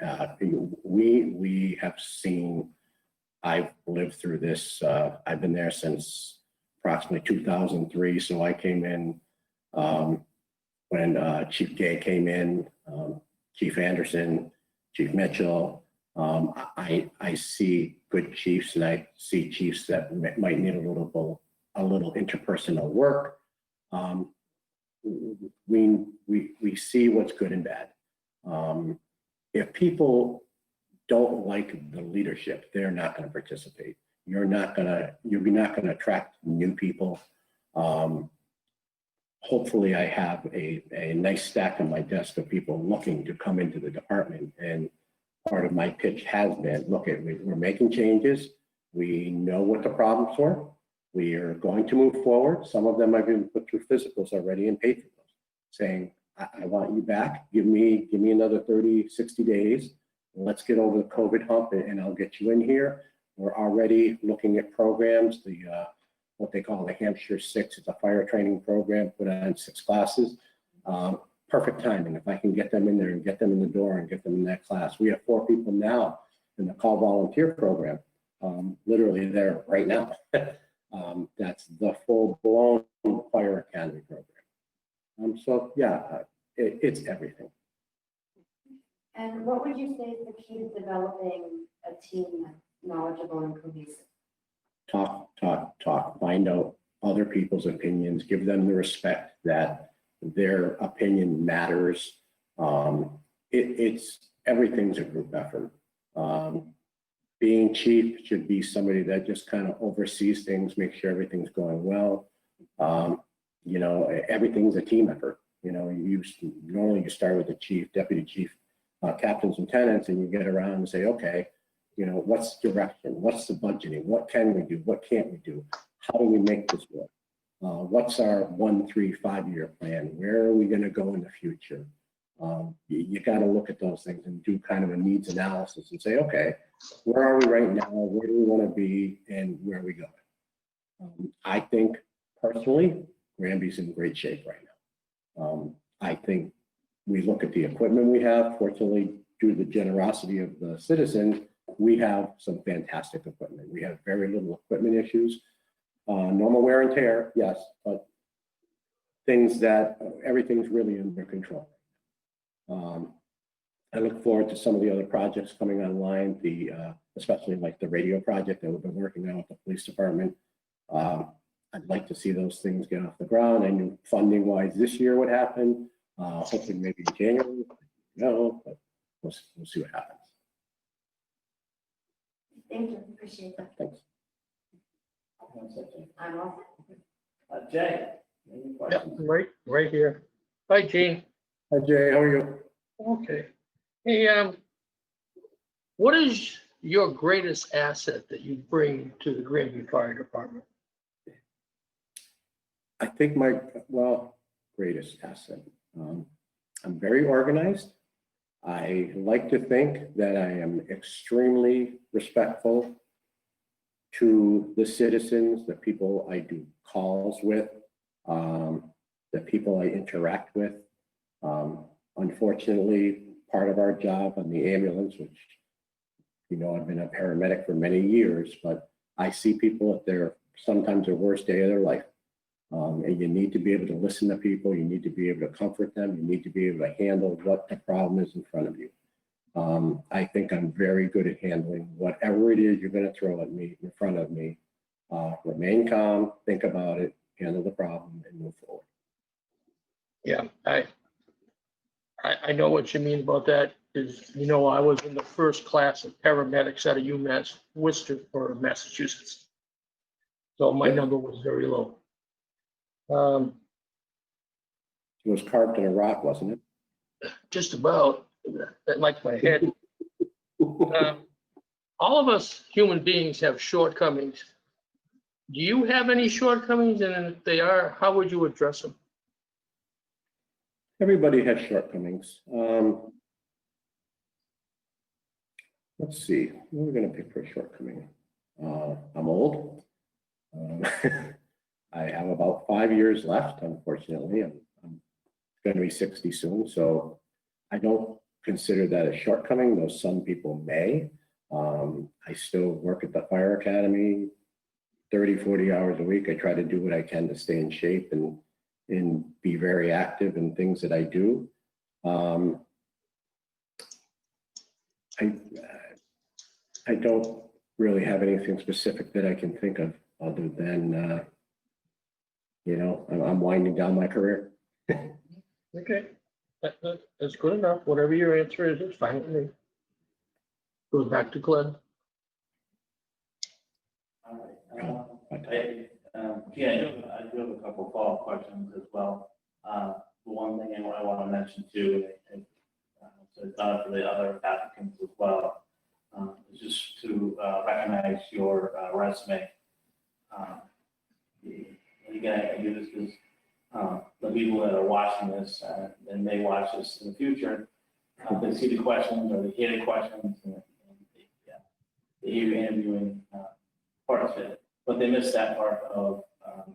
We have seen, I've lived through this. I've been there since approximately 2003. So I came in when Chief Gay came in, Chief Anderson, Chief Mitchell. I see good chiefs, and I see chiefs that might need a little interpersonal work. We see what's good and bad. If people don't like the leadership, they're not going to participate. You're not going to attract new people. Hopefully I have a nice stack on my desk of people looking to come into the department. And part of my pitch has been, look, we're making changes. We know what the problems were. We are going to move forward. Some of them I've been put through physicals already and paid for those, saying, I want you back. Give me another 30, 60 days. Let's get over the COVID hump and I'll get you in here. We're already looking at programs, what they call the Hampshire 6. It's a fire training program, put on 6 classes. Perfect timing. If I can get them in there and get them in the door and get them in that class. We have 4 people now in the call volunteer program, literally there right now. That's the full-blown fire academy program. So yeah, it's everything. And what would you say is the key to developing a team that's knowledgeable and cohesive? Talk, find out other people's opinions, give them the respect that their opinion matters. Everything's a group effort. Being chief should be somebody that just kind of oversees things, make sure everything's going well. Everything's a team effort. Normally you start with the chief, deputy chief, captains, lieutenants, and you get around and say, okay, what's the direction? What's the budgeting? What can we do? What can't we do? How do we make this work? What's our 1, 3, 5-year plan? Where are we going to go in the future? You got to look at those things and do kind of a needs analysis and say, okay, where are we right now? Where do we want to be? And where are we going? I think personally, Granby's in great shape right now. I think we look at the equipment we have. Fortunately, due to the generosity of the citizens, we have some fantastic equipment. We have very little equipment issues. Normal wear and tear, yes, but everything's really under control. I look forward to some of the other projects coming online, especially like the radio project that we've been working on with the police department. I'd like to see those things get off the ground. I knew funding wise this year would happen. Hopefully maybe in January, but we'll see what happens. Thank you, appreciate that. Thanks. I'm all Jay, any questions? Right here. Hi, Gene. Hi Jay, how are you? Okay. Hey, what is your greatest asset that you bring to the Granby Fire Department? I think greatest asset. I'm very organized. I like to think that I am extremely respectful to the citizens, the people I do calls with, the people I interact with. Unfortunately, part of our job on the ambulance, which, I've been a paramedic for many years, but I see people at sometimes their worst day of their life. And you need to be able to listen to people. You need to be able to comfort them. You need to be able to handle what the problem is in front of you. I think I'm very good at handling whatever it is you're going to throw at me, in front of me. Remain calm, think about it, handle the problem, and move forward. Yeah, I know what you mean about that. Is I was in the first class of paramedics out of UMass Worcester for Massachusetts, so my number was very low. It was carved in a rock, wasn't it? Just about. that like my head. All of us human beings have shortcomings. Do you have any shortcomings? And if they are, how would you address them? Everybody has shortcomings. Let's see, what are we gonna pick for a shortcoming? I'm old. I have about 5 years left, unfortunately. I'm gonna be 60 soon, so I don't consider that a shortcoming, though some people may. I still work at the fire academy 30, 40 hours a week. I try to do what I can to stay in shape and be very active in things that I do. I don't really have anything specific that I can think of other than, I'm winding down my career. Okay, that's good enough. Whatever your answer is, it's fine with me. Goes back to Glenn. All right. I do have a couple of follow-up questions as well. The one thing I want to mention too, and so it's done for the other applicants as well, is just to recognize your resume. Again, I do this because the people that are watching this and may watch this in the future, they see the questions or they hear the questions and they hear you interviewing parts of it, but they miss that part of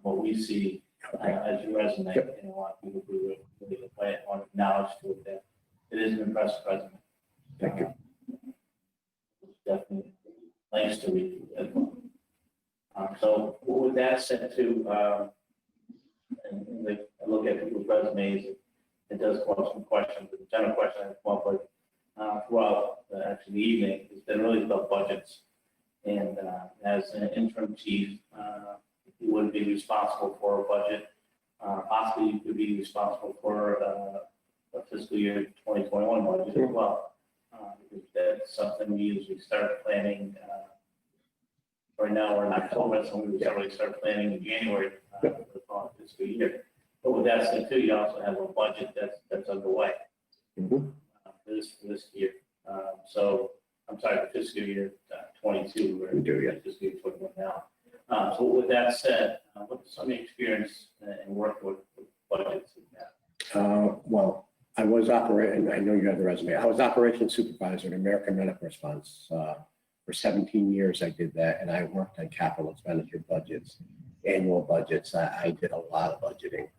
what we see as your resume. And a lot of people do really play it on knowledge to it. That it is an impressive resume. Thank you. It's definitely nice to read as well. So with that said too, and I look at people's resumes, it does come up some questions. The general question I've come up with throughout actually the evening has been really about budgets. And as an interim chief, you wouldn't be responsible for a budget. Possibly you could be responsible for a fiscal year 2021 budget as well. Because that's something we usually start planning. Right now we're in October, so we usually start planning in January for the following fiscal year. But with that said too, you also have a budget that's underway for this year. So I'm sorry, for fiscal year 22, We do, yeah. Fiscal year 21 now. So with that said, what's some experience and work with budgets? Well, I was operating, I know you have the resume. I was operations supervisor at American Medical Response. For 17 years, I did that, and I worked on capital expenditure budgets, annual budgets. I did a lot of budgeting.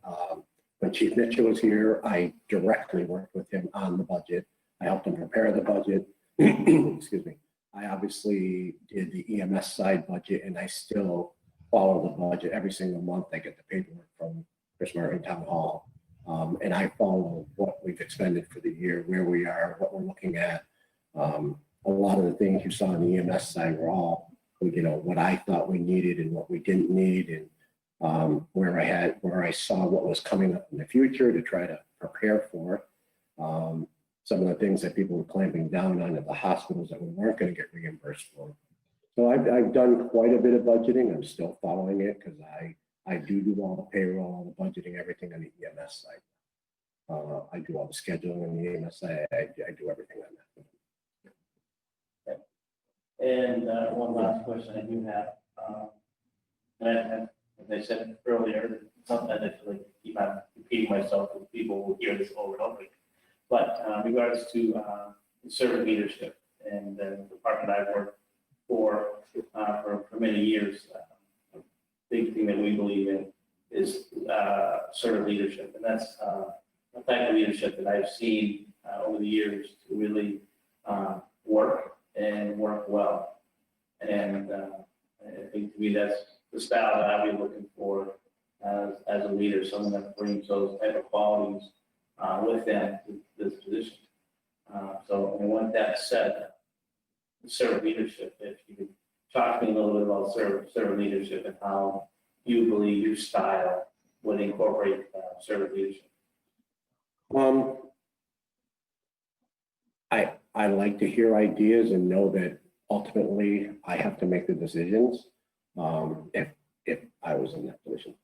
When Chief Mitchell was here, I directly worked with him on the budget. I helped him prepare the budget. Excuse me. I obviously did the EMS side budget, and I still follow the budget every single month. I get the paperwork from Chris Martin Town Hall, and I follow what we've expended for the year, where we are, what we're looking at. A lot of the things you saw on the EMS side were all, what I thought we needed and what we didn't need, and where I saw what was coming up in the future to try to prepare for. Some of the things that people were clamping down on at the hospitals that we weren't going to get reimbursed for. So I've done quite a bit of budgeting. I'm still following it because I do all the payroll, all the budgeting, everything on the EMS side. I do all the scheduling on the EMS side. I do everything on that. And one last question I do have, and as I said earlier, something that I feel like keep on repeating myself because people will hear this over and over again. But in regards to servant leadership and the department I've worked for many years, a big thing that we believe in is servant leadership, and that's the type of leadership that I've seen over the years to really work and work well. And I think to me that's the style that I'd be looking for as a leader, someone that brings those type of qualities with them to this position. So and with that said, servant leadership, if you could talk to me a little bit about servant leadership and how you believe your style would incorporate servant leadership. I like to hear ideas and know that ultimately I have to make the decisions if I was in that position.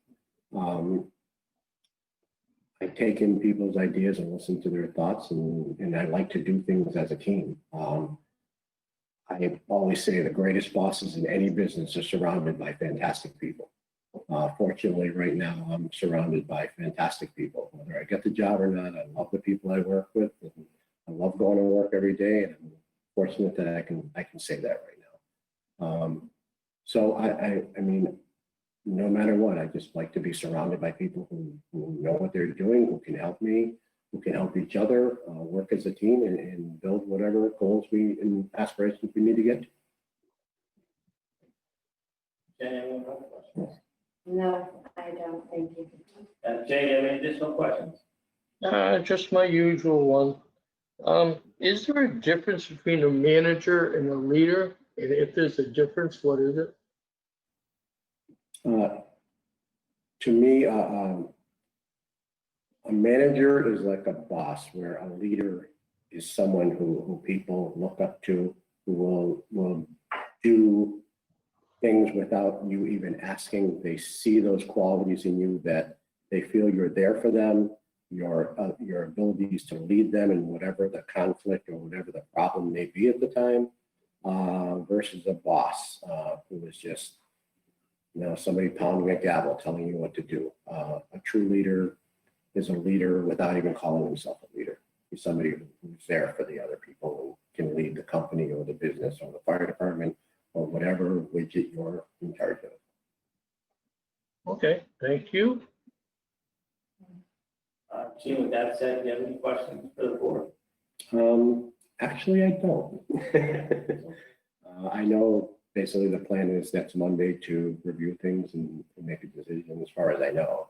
I take in people's ideas and listen to their thoughts, and I like to do things as a team. I always say the greatest bosses in any business are surrounded by fantastic people. Fortunately, right now, I'm surrounded by fantastic people. Whether I get the job or not, I love the people I work with. And I love going to work every day, and I'm fortunate that I can say that right now. So I mean, no matter what, I just like to be surrounded by people who know what they're doing, who can help me, who can help each other, work as a team and build whatever goals and aspirations we need to get to. Jenny, any more questions? No, I don't, thank you. Jay, you have any additional questions? Just my usual one. Is there a difference between a manager and a leader? And if there's a difference, what is it? To me, a manager is like a boss, where a leader is someone who people look up to, who will do things without you even asking. They see those qualities in you, that they feel you're there for them, your abilities to lead them in whatever the conflict or whatever the problem may be at the time, versus a boss who is just, somebody pounding a gavel telling you what to do. A true leader is a leader without even calling himself a leader. He's somebody who's there for the other people, who can lead the company or the business or the fire department or whatever widget you're in charge of. Okay, thank you. Gene, with that said, do you have any questions for the board? Actually, I don't. I know basically the plan is next Monday to review things and make a decision, as far as I know.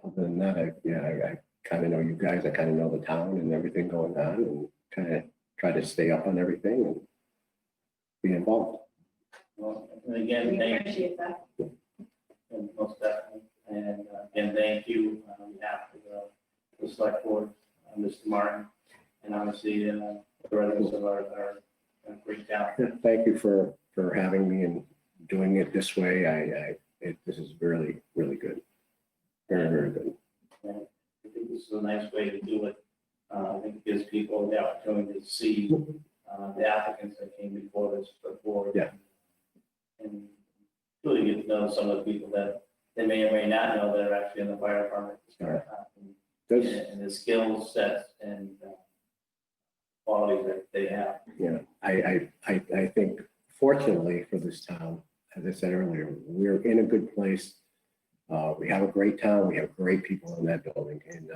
Other than that, I kind of know you guys. I kind of know the town and everything going on, and kind of try to stay up on everything and be involved. Well, and again, We thank you. appreciate that. And most definitely. And again, thank you on behalf of the select board, Mr. Martin, and obviously the rest of our great town. Thank you for having me and doing it this way. This is really, really good. Very, very good. And I think this is a nice way to do it. I think it gives people the opportunity to see the applicants that came before this board. Yeah. And really get to know some of the people that they may or may not know that are actually in the fire department. Good. And the skill sets and qualities that they have. Yeah, I think fortunately for this town, as I said earlier, we're in a good place. We have a great town. We have great people in that building, and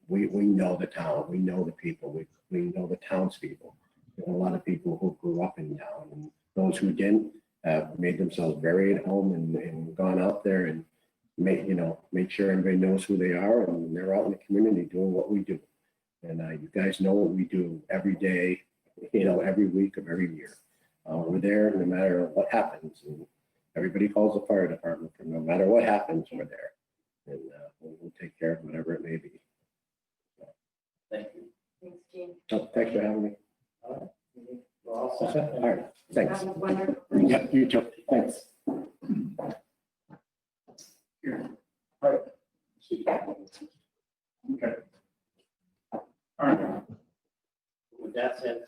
we know the town. We know the people. We know the townspeople. There are a lot of people who grew up in town, and those who didn't have made themselves very at home and gone out there and make sure everybody knows who they are, and they're out in the community doing what we do. And you guys know what we do every day, every week of every year. We're there no matter what happens, and everybody calls the fire department, and no matter what happens, we're there. And we'll take care of whatever it may be. Thank you. Thanks, Gene. So, thanks for having me. All right. We're all All set. set? All right, thanks. That was wonderful. Yeah, you too. Thanks. Okay. All right. With that said,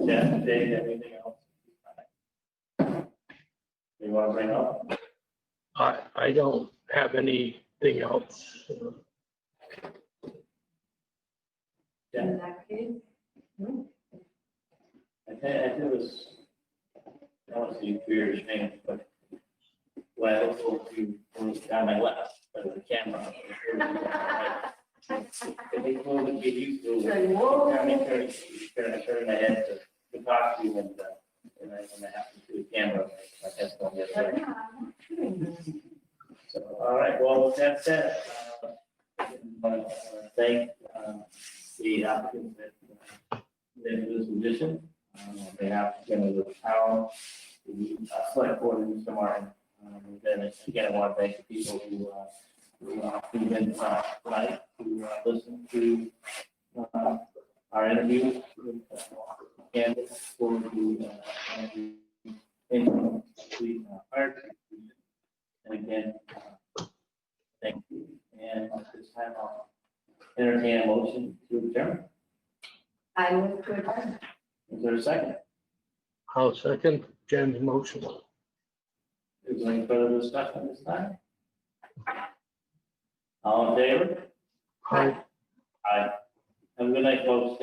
Jeff, Dave, anything else? You want to bring up? I don't have anything else. In that case, I think it was, I don't see your name, but when I looked over to down my left, but the camera. I think we'll get used to it. I mean, turn my head to talk to you and I have to do the camera. I guess on the other side. So, all right, well, with that said, I want to thank the applicants that did this position. On behalf of the town, the select board, and Mr. Martin. Then again, I want to thank the people who tuned in tonight, who listened to our interview and for the fire chief. And again, and at this time, I'll entertain a motion to adjourn. I move to adjourn. Is there a second? I'll second Jen's motion. Is there any further discussion this time? All in favor? Aye. Aye. Have a good night, folks.